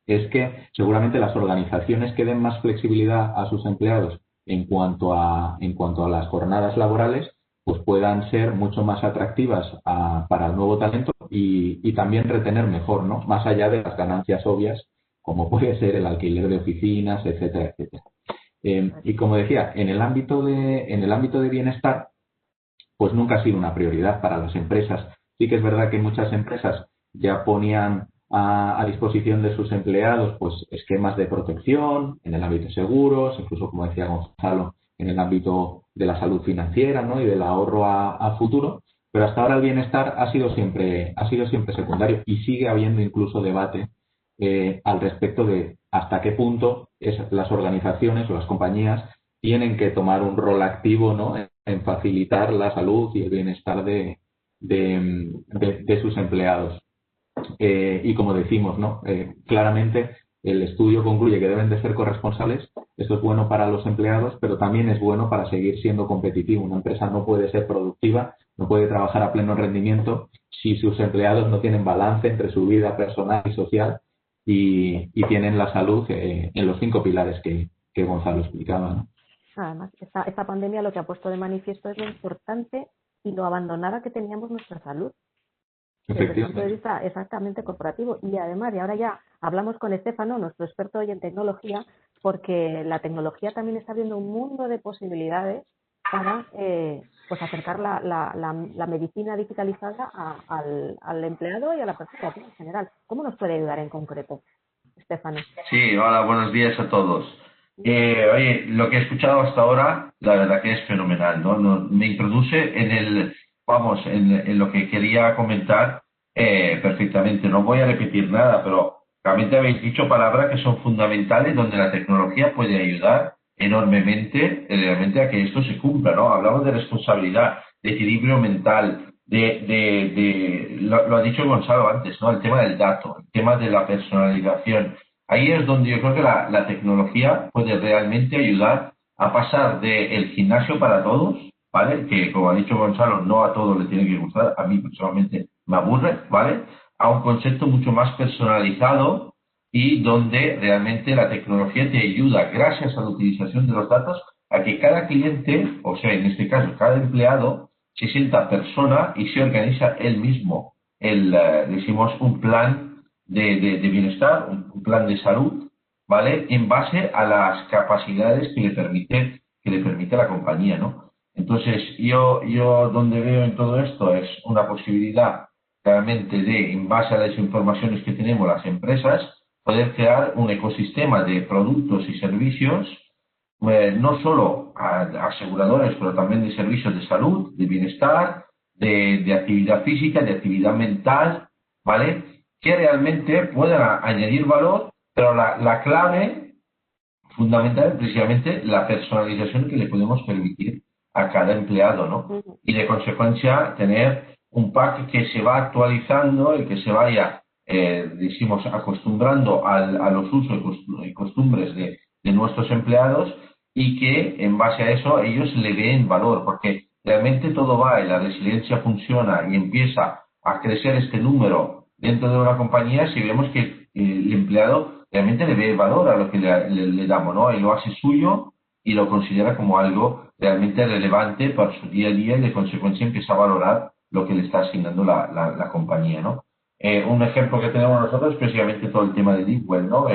F: es que seguramente las organizaciones que den más flexibilidad a sus empleados en cuanto a las jornadas laborales, pues puedan ser mucho más atractivas para el nuevo talento y también retener mejor, ¿no?, más allá de las ganancias obvias, como puede ser el alquiler de oficinas, etcétera, etcétera. Y como decía, en el ámbito de bienestar, pues nunca ha sido una prioridad para las empresas. Sí que es verdad que muchas empresas ya ponían a disposición de sus empleados pues esquemas de protección en el ámbito de seguros, incluso, como decía Gonzalo, en el ámbito de la salud financiera, ¿no?, y del ahorro a futuro, Pero hasta ahora el bienestar ha sido siempre secundario y sigue habiendo incluso debate al respecto de hasta qué punto las organizaciones o las compañías tienen que tomar un rol activo, ¿no?, en facilitar la salud y el bienestar de sus empleados. Y como decimos, ¿no?, claramente el estudio concluye que deben de ser corresponsables. Esto es bueno para los empleados, pero también es bueno para seguir siendo competitivo. Una empresa no puede ser productiva, no puede trabajar a pleno rendimiento si sus empleados no tienen balance entre su vida personal y social y tienen la salud en los 5 pilares que Gonzalo explicaba, ¿no?
A: Además, esta pandemia lo que ha puesto de manifiesto es lo importante y lo abandonada que teníamos nuestra salud desde el punto de vista exactamente corporativo. Y además, y ahora ya hablamos con Estefano, nuestro experto hoy en tecnología, porque la tecnología también está abriendo un mundo de posibilidades para pues acercar la medicina digitalizada al empleado y a la persona en general. ¿Cómo nos puede ayudar en concreto, Estefano?
G: Sí, hola, buenos días a todos. Oye, lo que he escuchado hasta ahora, la verdad que es fenomenal, ¿no? Me introduce en lo que quería comentar perfectamente. No voy a repetir nada, pero realmente habéis dicho palabras que son fundamentales donde la tecnología puede ayudar enormemente, realmente a que esto se cumpla, ¿no? Hablamos de responsabilidad, de equilibrio mental, lo ha dicho Gonzalo antes, ¿no? El tema del dato, el tema de la personalización. Ahí es donde yo creo que la tecnología puede realmente ayudar a pasar del gimnasio para todos, ¿vale? Que como ha dicho Gonzalo, no a todos le tiene que gustar, a mí personalmente me aburre, ¿vale? A un concepto mucho más personalizado y donde realmente la tecnología te ayuda, gracias a la utilización de los datos, a que cada cliente, o sea, en este caso, cada empleado, se sienta persona y se organiza él mismo. Decimos un plan de bienestar, un plan de salud, ¿vale? En base a las capacidades que le permite la compañía, ¿no? Entonces, yo donde veo en todo esto es una posibilidad realmente de, en base a las informaciones que tenemos las empresas, poder crear un ecosistema de productos y servicios no solo a aseguradores, pero también de servicios de salud, de bienestar, de actividad física, de actividad mental, ¿vale? Que realmente puedan añadir valor, pero la clave fundamental es precisamente la personalización que le podemos permitir a cada empleado, ¿no? Y de consecuencia tener un pack que se va actualizando y que se vaya, decimos, acostumbrando a los usos y costumbres de nuestros empleados y que en base a eso ellos le den valor, porque realmente todo va y la resiliencia funciona y empieza a crecer este número dentro de una compañía si vemos que el empleado realmente le ve valor a lo que le damos, ¿no? Y lo hace suyo y lo considera como algo realmente relevante para su día a día y de consecuencia empieza a valorar lo que le está asignando la compañía, ¿no? Un ejemplo que tenemos nosotros es precisamente todo el tema de Deepwell, ¿no?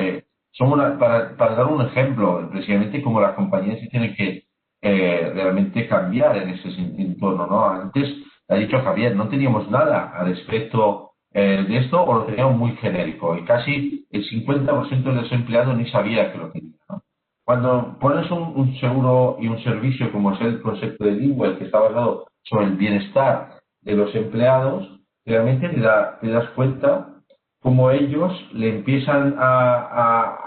G: Para dar un ejemplo, precisamente como las compañías se tienen que realmente cambiar en ese entorno, ¿no? Antes, ha dicho Javier, no teníamos nada al respecto de esto o lo teníamos muy genérico y casi el 50% de los empleados ni sabía que lo tenía, ¿no? Cuando pones un seguro y un servicio como es el concepto de Deepwell, que está basado sobre el bienestar de los empleados, realmente te das cuenta cómo ellos le empiezan a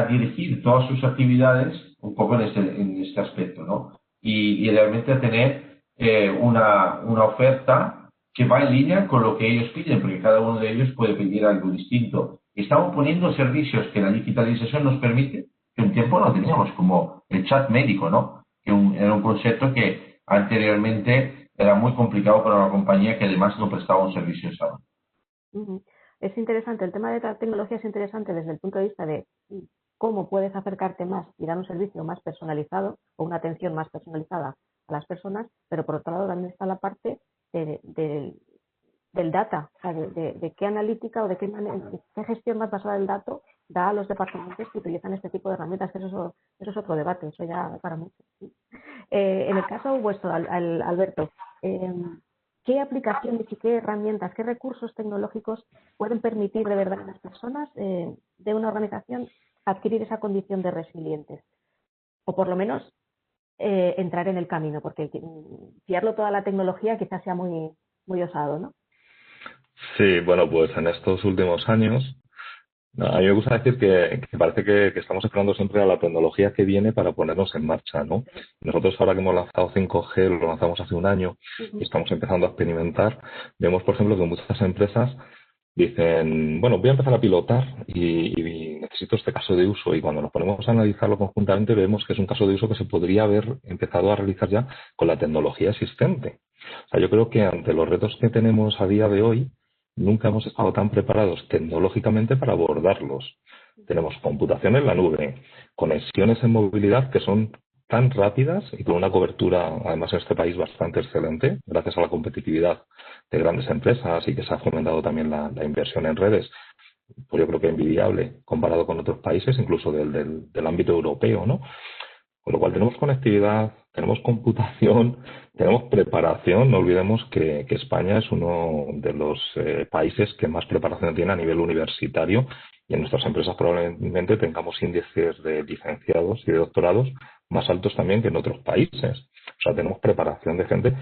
G: dirigir todas sus actividades un poco en este aspecto, ¿no? Y realmente a tener una oferta que va en línea con lo que ellos piden, porque cada uno de ellos puede pedir algo distinto. Estamos poniendo servicios que la digitalización nos permite, que un tiempo no teníamos, como el chat médico, ¿no? Era un concepto que anteriormente era muy complicado para una compañía que además no prestaba un servicio de salud.
A: Es interesante, el tema de la tecnología es interesante desde el punto de vista de cómo puedes acercarte más y dar un servicio más personalizado o una atención más personalizada a las personas, pero por otro lado también está la parte del data, o sea, de qué analítica o de qué gestión más basada del dato da a los departamentos que utilizan este tipo de herramientas, que eso es otro debate, eso ya para mucho. En el caso vuestro, Alberto, ¿qué aplicaciones y qué herramientas, qué recursos tecnológicos pueden permitir de verdad a las personas de una organización adquirir esa condición de resilientes? O por lo menos entrar en el camino, porque fiarlo toda la tecnología quizás sea muy, muy osado, ¿no?
C: Sí, bueno, pues en estos últimos años, no, a mí me gusta decir que parece que estamos esperando siempre a la tecnología que viene para ponernos en marcha, ¿no? Nosotros ahora que hemos lanzado 5G, lo lanzamos hace un año y estamos empezando a experimentar, vemos, por ejemplo, que muchas empresas dicen, bueno, voy a empezar a pilotar y necesito este caso de uso. Y cuando nos ponemos a analizarlo conjuntamente, vemos que es un caso de uso que se podría haber empezado a realizar ya con la tecnología existente. O sea, yo creo que ante los retos que tenemos a día de hoy, nunca hemos estado tan preparados tecnológicamente para abordarlos. Tenemos computación en la nube, conexiones en movilidad que son tan rápidas y con una cobertura, además en este país, bastante excelente, gracias a la competitividad de grandes empresas y que se ha fomentado también la inversión en redes, pues yo creo que envidiable comparado con otros países, incluso del ámbito europeo, ¿no? Con lo cual tenemos conectividad, tenemos computación, tenemos preparación. No olvidemos que España es uno de los países que más preparación tiene a nivel universitario y en nuestras empresas probablemente tengamos índices de licenciados y de doctorados más altos también que en otros países. O sea, tenemos preparación de gente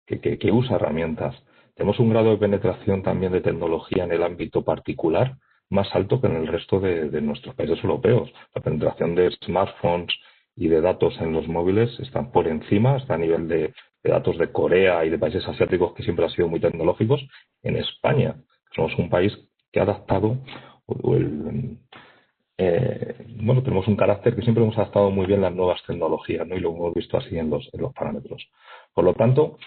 C: que usa herramientas. Tenemos un grado de penetración también de tecnología en el ámbito particular más alto que en el resto de nuestros países europeos. La penetración de smartphones y de datos en los móviles están por encima, está a nivel de datos de Corea y de países asiáticos que siempre han sido muy tecnológicos. En España somos un país que ha adaptado bueno, tenemos un carácter que siempre hemos adaptado muy bien las nuevas tecnologías, ¿no? Y lo hemos visto así en los parámetros. Por lo tanto,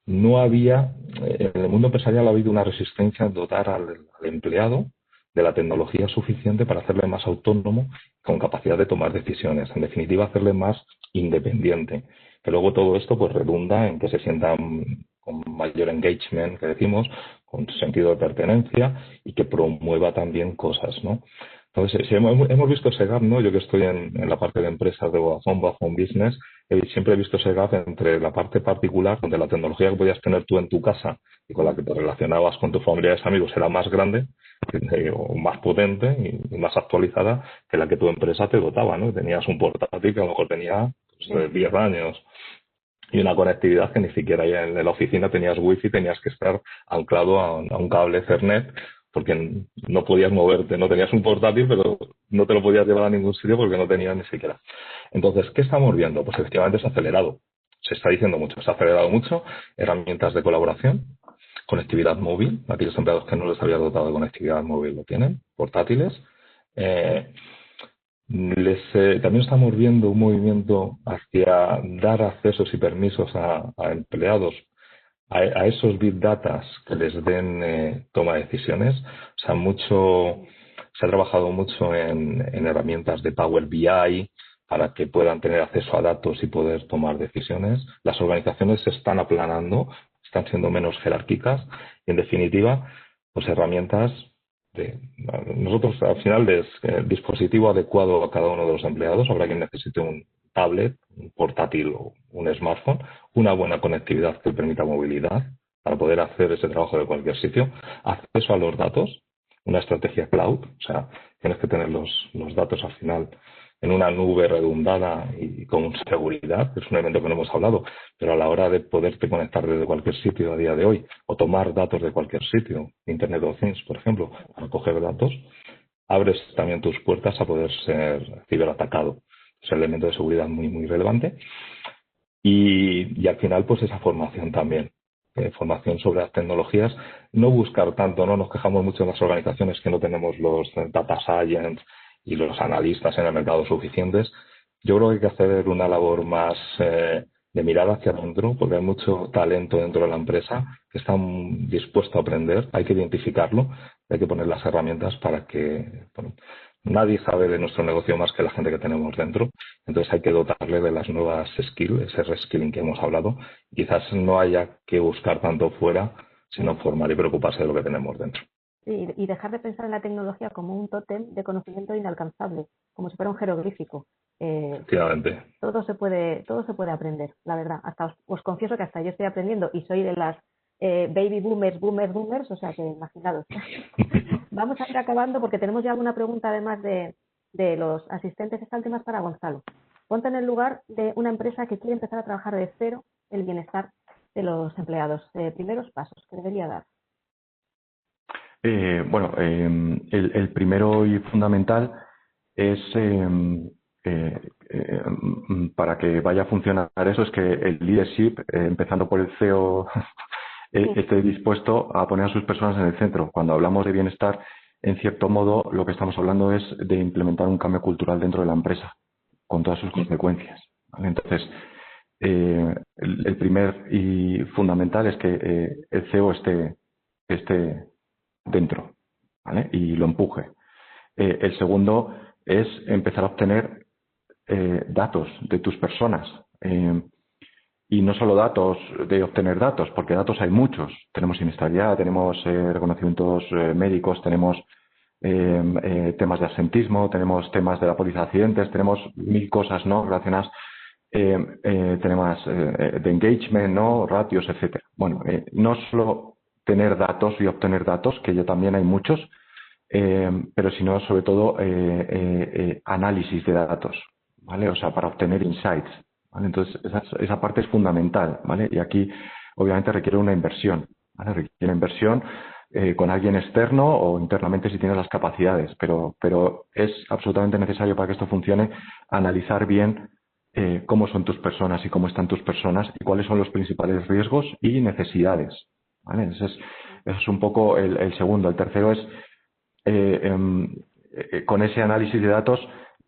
C: no había, en el mundo empresarial ha habido una resistencia en dotar al empleado de la tecnología suficiente para hacerle más autónomo, con capacidad de tomar decisiones. En definitiva, hacerle más independiente. Que luego todo esto pues redunda en que se sientan con mayor engagement, que decimos, con sentido de pertenencia y que promueva también cosas, ¿no? Entonces, sí, hemos visto ese gap, ¿no? Yo que estoy en la parte de empresas de Vodafone Business, siempre he visto ese gap entre la parte particular, donde la tecnología que podías tener tú en tu casa y con la que te relacionabas con tus familiares y amigos era más grande o más potente y más actualizada que la que tu empresa te dotaba, ¿no? Tenías un portátil que a lo mejor tenía pues, 10 años y una conectividad que ni siquiera ya en la oficina tenías wifi, tenías que estar anclado a un cable Ethernet porque no podías moverte, no tenías un portátil, pero no te lo podías llevar a ningún sitio porque no tenías ni siquiera. Entonces, ¿qué estamos viendo? Pues efectivamente se ha acelerado, se está diciendo mucho, se ha acelerado mucho, herramientas de colaboración, conectividad móvil, aquellos empleados que no les había dotado de conectividad móvil lo tienen, portátiles, también estamos viendo un movimiento hacia dar accesos y permisos a empleados a esos big data que les den toma de decisiones. O sea, se ha trabajado mucho en herramientas de Power BI para que puedan tener acceso a datos y poder tomar decisiones. Las organizaciones se están aplanando, están siendo menos jerárquicas y, en definitiva, pues herramientas nosotros al final es el dispositivo adecuado a cada uno de los empleados. Habrá quien necesite un tablet, un portátil o un smartphone, una buena conectividad que permita movilidad para poder hacer ese trabajo de cualquier sitio, acceso a los datos, una estrategia cloud, o sea, tienes que tener los datos al final en una nube redundada y con seguridad, que es un elemento que no hemos hablado, pero a la hora de poderte conectar desde cualquier sitio a día de hoy o tomar datos de cualquier sitio, Internet of Things, por ejemplo, para coger datos, abres también tus puertas a poder ser ciberatacado. Es un elemento de seguridad muy, muy relevante. Y al final, pues esa formación también. Formación sobre las tecnologías. No buscar tanto, ¿no? Nos quejamos mucho en las organizaciones que no tenemos los data science y los analistas en el mercado suficientes. Yo creo que hay que hacer una labor más de mirada hacia adentro, porque hay mucho talento dentro de la empresa que está dispuesto a aprender. Hay que identificarlo, hay que poner las herramientas para que nadie sabe de nuestro negocio más que la gente que tenemos dentro. Entonces hay que dotarle de las nuevas skills, ese reskilling que hemos hablado. Quizás no haya que buscar tanto fuera, sino formar y preocuparse de lo que tenemos dentro.
A: Y dejar de pensar en la tecnología como un tótem de conocimiento inalcanzable, como si fuera un jeroglífico.
C: Efectivamente.
A: Todo se puede aprender, la verdad. Hasta os confieso que hasta yo estoy aprendiendo y soy de las baby boomers, o sea que imaginaros. Vamos a ir acabando porque tenemos ya alguna pregunta además de los asistentes. Esta última es para Gonzalo. Ponte en el lugar de una empresa que quiere empezar a trabajar de cero el bienestar de los empleados. Primeros pasos que debería dar.
B: Bueno, el primero y fundamental es para que vaya a funcionar eso es que el leadership, empezando por el CEO, esté dispuesto a poner a sus personas en el centro. Cuando hablamos de bienestar, en cierto modo, lo que estamos hablando es de implementar un cambio cultural dentro de la empresa, con todas sus consecuencias, ¿vale? Entonces, el primer y fundamental es que el CEO esté dentro, ¿vale? Y lo empuje. El segundo es empezar a obtener datos de tus personas. Y no solo datos de obtener datos, porque datos hay muchos. Tenemos siniestralidad, tenemos reconocimientos médicos, tenemos temas de absentismo, tenemos temas de la póliza de accidentes, tenemos mil cosas, ¿no?, relacionadas. Tenemos de engagement, ¿no?, ratios, etcétera. Bueno, no solo tener datos y obtener datos, que ya también hay muchos, pero sino sobre todo análisis de datos, ¿vale? O sea, para obtener insights, ¿vale? Entonces, esa parte es fundamental, ¿vale? Y aquí, obviamente, requiere una inversión, ¿vale? Requiere inversión con alguien externo o internamente si tienes las capacidades, pero es absolutamente necesario para que esto funcione analizar bien cómo son tus personas y cómo están tus personas y cuáles son los principales riesgos y necesidades, ¿vale? Ese es un poco el segundo. El tercero es con ese análisis de datos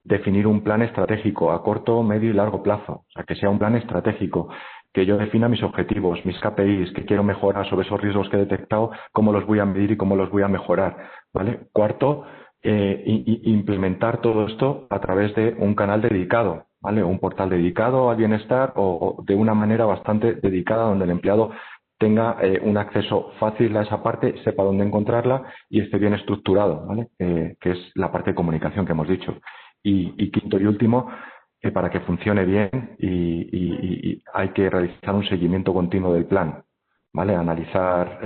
B: definir un plan estratégico a corto, medio y largo plazo. O sea, que sea un plan estratégico, que yo defina mis objetivos, mis KPIs, que quiero mejorar sobre esos riesgos que he detectado, cómo los voy a medir y cómo los voy a mejorar, ¿vale? Cuarto, implementar todo esto a través de un canal dedicado, ¿vale? Un portal dedicado al bienestar o de una manera bastante dedicada donde el empleado tenga un acceso fácil a esa parte, sepa dónde encontrarla y esté bien estructurado, ¿vale? Que es la parte de comunicación que hemos dicho. Y quinto y último, para que funcione bien y hay que realizar un seguimiento continuo del plan, ¿vale?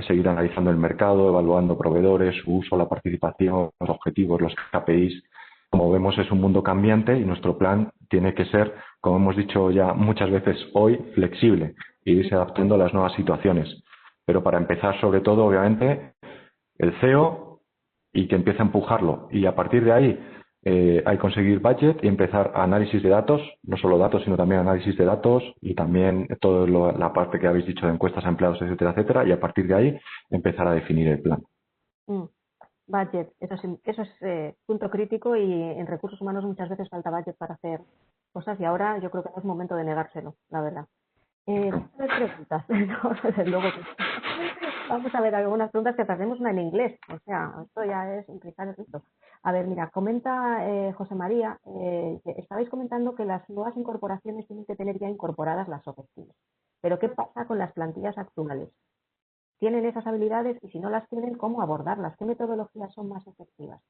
B: Seguir analizando el mercado, evaluando proveedores, su uso, la participación, los objetivos, los KPIs. Como vemos, es un mundo cambiante y nuestro plan tiene que ser, como hemos dicho ya muchas veces hoy, flexible y irse adaptando a las nuevas situaciones. Pero para empezar, sobre todo, obviamente, el CEO y que empiece a empujarlo. Y a partir de ahí hay que conseguir budget y empezar análisis de datos, no solo datos, sino también análisis de datos y también toda la parte que habéis dicho de encuestas a empleados, etcétera, etcétera. Y a partir de ahí empezar a definir el plan.
A: Budget, eso es punto crítico y en recursos humanos muchas veces falta budget para hacer cosas y ahora yo creo que no es momento de negárselo, la verdad. Preguntas, no, desde luego que vamos a ver algunas preguntas que pasemos en inglés, o sea, esto ya es utilizar el resto. A ver, mira, comenta José María, que estabais comentando que las nuevas incorporaciones tienen que tener ya incorporadas las soft skills, pero ¿qué pasa con las plantillas actuales? ¿Tienen esas habilidades? Y si no las tienen, ¿cómo abordarlas? ¿Qué metodologías son más efectivas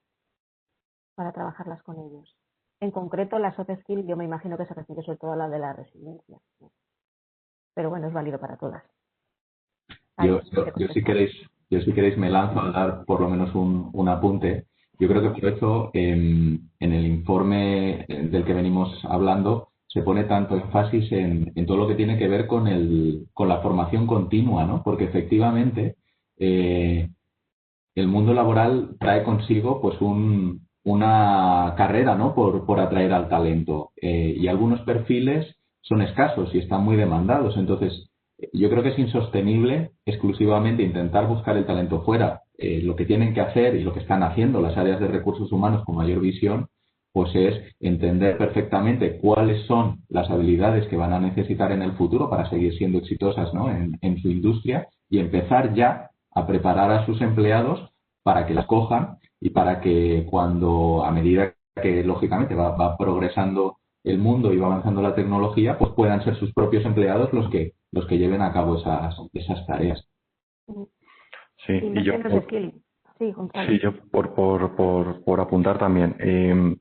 A: para trabajarlas con ellos? En concreto, la soft skill, yo me imagino que se refiere sobre todo a la de la resiliencia, ¿no? Pero bueno, es válido para todas.
F: Yo si queréis me lanzo a dar por lo menos un apunte. Yo creo que por eso en el informe del que venimos hablando se pone tanto énfasis en todo lo que tiene que ver con la formación continua, ¿no? Porque efectivamente el mundo laboral trae consigo pues una carrera, ¿no?, por atraer al talento y algunos perfiles son escasos y están muy demandados. Entonces, yo creo que es insostenible exclusivamente intentar buscar el talento fuera. Lo que tienen que hacer y lo que están haciendo las áreas de recursos humanos con mayor visión, pues es entender perfectamente cuáles son las habilidades que van a necesitar en el futuro para seguir siendo exitosas, ¿no?, en su industria y empezar ya a preparar a sus empleados para que las cojan y para que cuando, a medida que lógicamente va progresando el mundo y va avanzando la tecnología, pues puedan ser sus propios empleados los que lleven a cabo esas tareas.
B: Sí, y yo por apuntar también.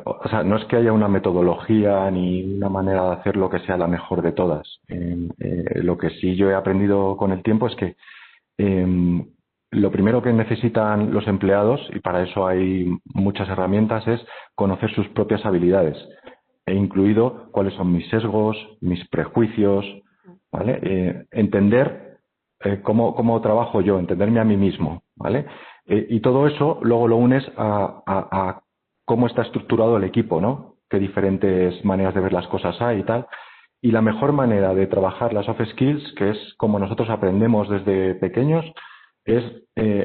B: O sea, no es que haya una metodología ni una manera de hacer lo que sea la mejor de todas. Lo que sí yo he aprendido con el tiempo es que lo primero que necesitan los empleados, y para eso hay muchas herramientas, es conocer sus propias habilidades. he incluido cuáles son mis sesgos, mis prejuicios, ¿vale? Entender cómo trabajo yo, entenderme a mí mismo, ¿vale? Y todo eso luego lo unes a cómo está estructurado el equipo, ¿no? Qué diferentes maneras de ver las cosas hay y tal. Y la mejor manera de trabajar las soft skills, que es como nosotros aprendemos desde pequeños, es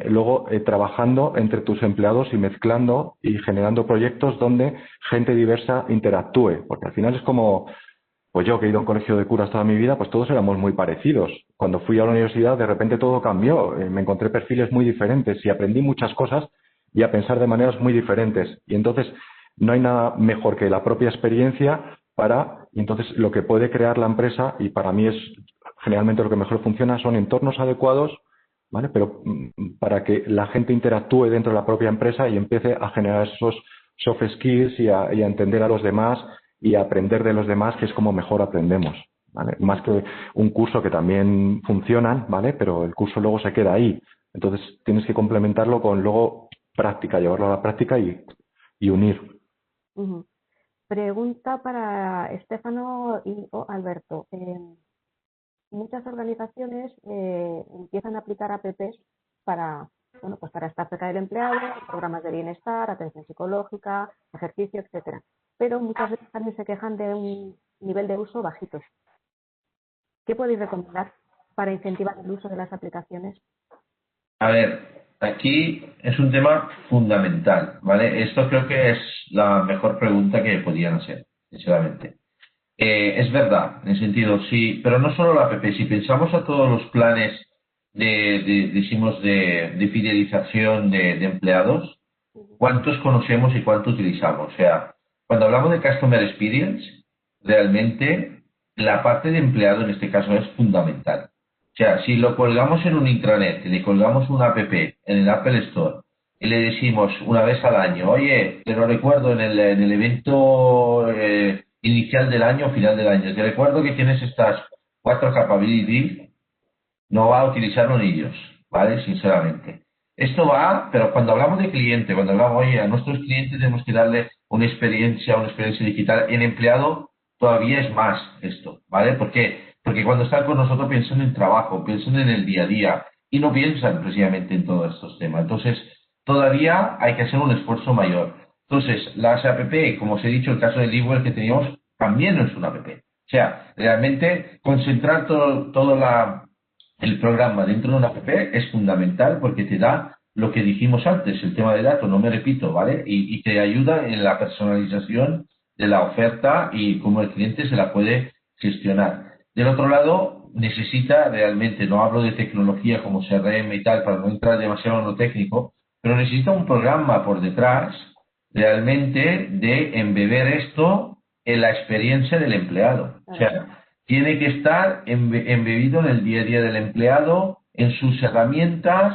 B: luego trabajando entre tus empleados y mezclando y generando proyectos donde gente diversa interactúe. Porque al final es como, pues yo que he ido a un colegio de curas toda mi vida, pues todos éramos muy parecidos. Cuando fui a la universidad, de repente todo cambió. Me encontré perfiles muy diferentes y aprendí muchas cosas y a pensar de maneras muy diferentes. Y entonces no hay nada mejor que la propia experiencia y entonces lo que puede crear la empresa, y para mí es generalmente lo que mejor funciona, son entornos adecuados, ¿vale? Pero para que la gente interactúe dentro de la propia empresa y empiece a generar esos soft skills y a entender a los demás y a aprender de los demás, que es como mejor aprendemos, ¿vale? Más que un curso que también funcionan, ¿vale? Pero el curso luego se queda ahí. Entonces tienes que complementarlo con luego práctica, llevarlo a la práctica y unir.
A: Ujú. Pregunta para Estefano o Alberto. Muchas organizaciones empiezan a aplicar APPs para, bueno, pues para estar cerca del empleado, programas de bienestar, atención psicológica, ejercicio, etcétera. Pero muchas veces también se quejan de un nivel de uso bajito. ¿Qué podéis recomendar para incentivar el uso de las aplicaciones?
G: A ver, aquí es un tema fundamental, ¿vale? Esto creo que es la mejor pregunta que podían hacer, sinceramente. Es verdad, en el sentido, sí, pero no solo la app, si pensamos a todos los planes decimos, de fidelización de empleados, ¿cuántos conocemos y cuánto utilizamos? O sea, cuando hablamos de Customer Experience, realmente la parte de empleado en este caso es fundamental. O sea, si lo colgamos en un intranet, le colgamos una app en el Apple Store y le decimos una vez al año, oye, te lo recuerdo en el evento inicial del año o final del año, te recuerdo que tienes estas 4 capabilities, no va a utilizarlo ni ellos, ¿vale? Sinceramente. Esto va, pero cuando hablamos de cliente, cuando hablamos, oye, a nuestros clientes tenemos que darle una experiencia digital, en empleado todavía es más esto, ¿vale? ¿Por qué? Porque cuando están con nosotros piensan en trabajo, piensan en el día a día y no piensan precisamente en todos estos temas. Entonces, todavía hay que hacer un esfuerzo mayor. Entonces, las app, como os he dicho, el caso de Livewell que teníamos, también no es una app. O sea, realmente concentrar todo el programa dentro de una app es fundamental porque te da lo que dijimos antes, el tema de datos, no me repito, ¿vale? Y te ayuda en la personalización de la oferta y cómo el cliente se la puede gestionar. Del otro lado, necesita realmente, no hablo de tecnología como CRM y tal, para no entrar demasiado en lo técnico, pero necesita un programa por detrás realmente de embeber esto en la experiencia del empleado. O sea, tiene que estar embebido en el día a día del empleado, en sus herramientas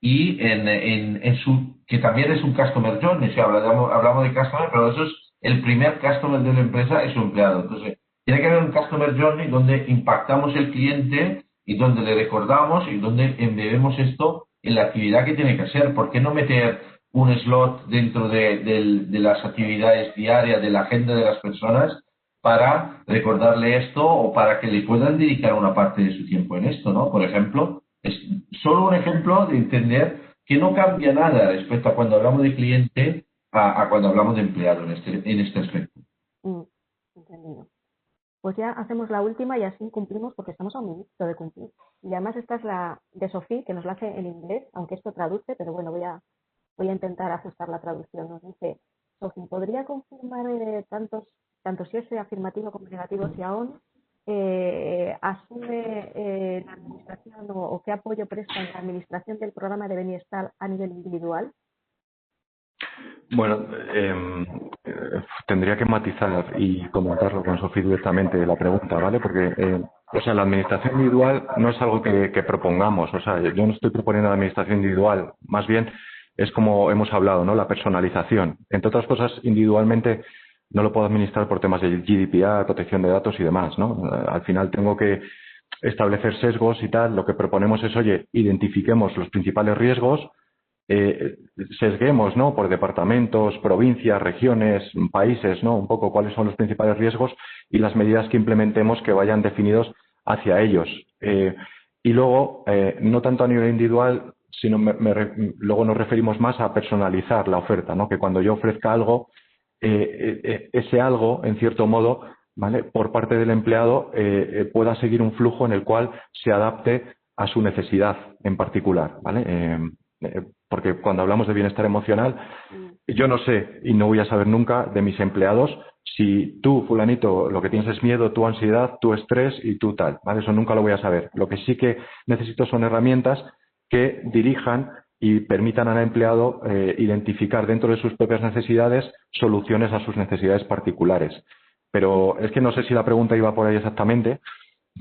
G: y en su, que también es un customer journey. O sea, hablamos de customer, pero eso es el primer customer de la empresa, es su empleado. Entonces, tiene que haber un customer journey donde impactamos el cliente y donde le recordamos y donde embebemos esto en la actividad que tiene que hacer. ¿Por qué no meter un slot dentro de las actividades diarias, de la agenda de las personas, para recordarle esto o para que le puedan dedicar una parte de su tiempo en esto, ¿no? Por ejemplo, es solo un ejemplo de entender que no cambia nada respecto a cuando hablamos de cliente a cuando hablamos de empleado en este aspecto.
A: Entendido. Pues ya hacemos la última y así cumplimos porque estamos a un minuto de cumplir. Y además esta es la de Sofía, que nos la hace en inglés, aunque esto traduce, pero bueno, voy a intentar ajustar la traducción. Nos dice, Sofía, ¿podría confirmar tanto si es afirmativo como negativo, si aún asume la administración o qué apoyo presta en la administración del programa de bienestar a nivel individual?
B: Bueno, tendría que matizar y comentarlo con Sofía directamente la pregunta, ¿vale? Porque, o sea, la administración individual no es algo que propongamos. O sea, yo no estoy proponiendo la administración individual. Más bien es como hemos hablado, ¿no? La personalización. Entre otras cosas, individualmente no lo puedo administrar por temas de GDPR, protección de datos y demás, ¿no? Al final tengo que establecer sesgos y tal. Lo que proponemos es, oye, identifiquemos los principales riesgos sesguemos, ¿no? Por departamentos, provincias, regiones, países, ¿no? Un poco cuáles son los principales riesgos y las medidas que implementemos que vayan definidos hacia ellos. Y luego, no tanto a nivel individual, sino luego nos referimos más a personalizar la oferta, ¿no? Que cuando yo ofrezca algo, ese algo, en cierto modo, ¿vale? Por parte del empleado pueda seguir un flujo en el cual se adapte a su necesidad en particular, ¿vale? Porque cuando hablamos de bienestar emocional, yo no sé y no voy a saber nunca de mis empleados si tú, fulanito, lo que tienes es miedo, tu ansiedad, tu estrés y tú tal, ¿vale? Eso nunca lo voy a saber. Lo que sí que necesito son herramientas que dirijan y permitan al empleado identificar dentro de sus propias necesidades soluciones a sus necesidades particulares. Pero es que no sé si la pregunta iba por ahí exactamente,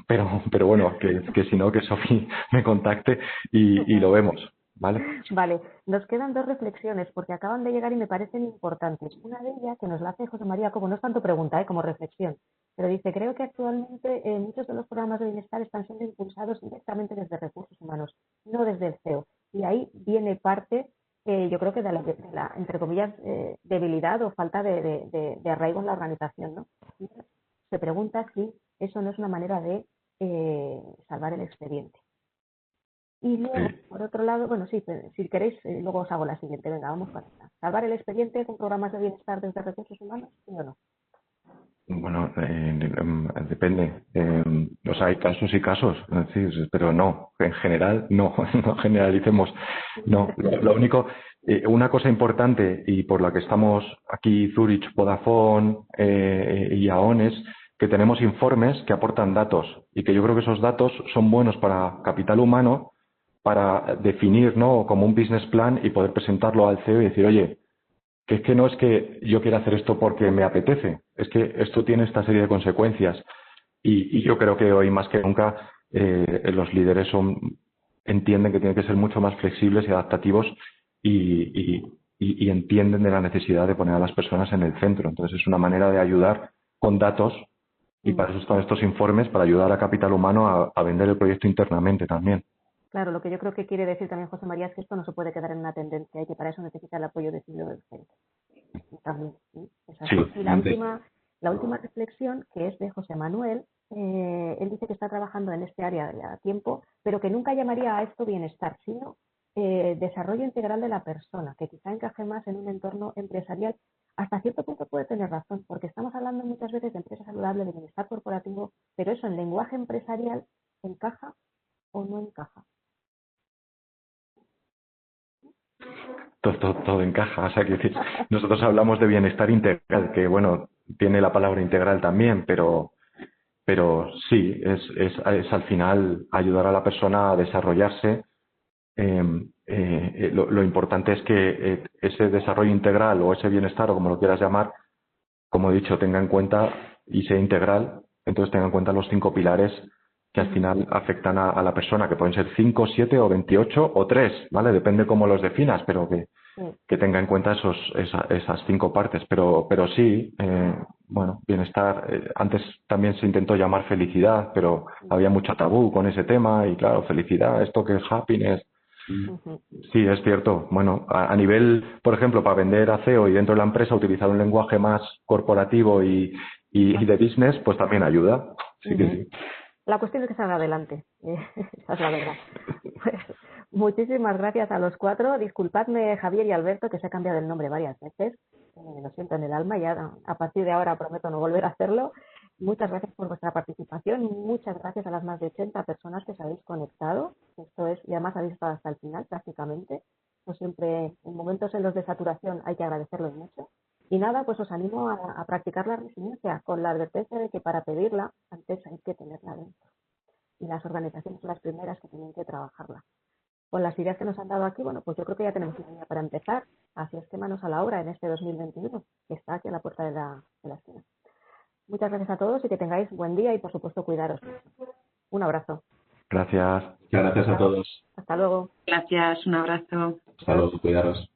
B: pero bueno, que si no, que Sofía me contacte y lo vemos, ¿vale?
A: Vale, nos quedan dos reflexiones porque acaban de llegar y me parecen importantes. Una de ellas, que nos la hace José María Cobo, no es tanto pregunta, como reflexión, pero dice, creo que actualmente muchos de los programas de bienestar están siendo impulsados directamente desde recursos humanos, no desde el CEO. Y ahí viene parte, yo creo que de la entre comillas, debilidad o falta de arraigo en la organización, ¿no? Y se pregunta si eso no es una manera de salvar el expediente. Y luego, por otro lado, bueno, sí, si queréis, luego os hago la siguiente. Venga, vamos para esta. ¿Salvar el expediente con programas de bienestar desde recursos humanos? ¿Sí o no?
B: Bueno, depende. O sea, hay casos y casos, es decir, pero no, en general no, no generalicemos. No, lo único, una cosa importante y por la que estamos aquí, Zurich, Vodafone y AON, es que tenemos informes que aportan datos y que yo creo que esos datos son buenos para capital humano para definir, ¿no? Como un business plan y poder presentarlo al CEO y decir, oye, que es que no es que yo quiera hacer esto porque me apetece, es que esto tiene esta serie de consecuencias. Y yo creo que hoy más que nunca los líderes entienden que tienen que ser mucho más flexibles y adaptativos y entienden de la necesidad de poner a las personas en el centro. Entonces es una manera de ayudar con datos y para eso están estos informes, para ayudar a capital humano a vender el proyecto internamente también.
A: Claro, lo que yo creo que quiere decir también José María es que esto no se puede quedar en una tendencia y que para eso necesita el apoyo decidido del centro. También, ¿sí?
B: Sí,
A: y la última reflexión, que es de José Manuel, él dice que está trabajando en este área ya a tiempo, pero que nunca llamaría a esto bienestar, sino desarrollo integral de la persona, que quizá encaje más en un entorno empresarial. Hasta cierto punto puede tener razón, porque estamos hablando muchas veces de empresa saludable, de bienestar corporativo, pero eso en lenguaje empresarial encaja o no encaja.
B: Todo encaja. O sea, que nosotros hablamos de bienestar integral, que bueno, tiene la palabra integral también, pero sí, es al final ayudar a la persona a desarrollarse. Lo importante es que ese desarrollo integral o ese bienestar, o como lo quieras llamar, como he dicho, tenga en cuenta y sea integral, entonces tenga en cuenta los 5 pilares que al final afectan a la persona, que pueden ser 5, 7 o 28 o 3, ¿vale? Depende cómo los definas, pero que tenga en cuenta esas 5 partes. Pero sí, bueno, bienestar, antes también se intentó llamar felicidad, pero había mucho tabú con ese tema y claro, felicidad, esto que es happiness. Sí, es cierto. Bueno, a nivel, por ejemplo, para vender a CEO y dentro de la empresa utilizar un lenguaje más corporativo y de business, pues también ayuda. Sí que sí.
A: La cuestión es que salga adelante. Esa es la verdad. Pues, muchísimas gracias a los 4. Disculpadme, Javier y Alberto, que se ha cambiado el nombre varias veces. Lo siento en el alma y a partir de ahora prometo no volver a hacerlo. Muchas gracias por vuestra participación. Muchas gracias a las más de 80 personas que se habéis conectado. Esto es, y además habéis estado hasta el final prácticamente. No siempre, en momentos en los de saturación, hay que agradecerlo mucho. Y nada, pues os animo a practicar la resiliencia con la advertencia de que para pedirla, antes hay que tenerla dentro. Y las organizaciones son las primeras que tienen que trabajarla. Con las ideas que nos han dado aquí, bueno, pues yo creo que ya tenemos una idea para empezar. Así es que manos a la obra en este 2021, que está aquí a la puerta de la esquina. Muchas gracias a todos y que tengáis buen día y, por supuesto, cuidaros. Un abrazo.
B: Gracias.
F: Muchas gracias a todos.
A: Hasta luego.
D: Gracias, un abrazo.
F: Hasta luego, cuidaros.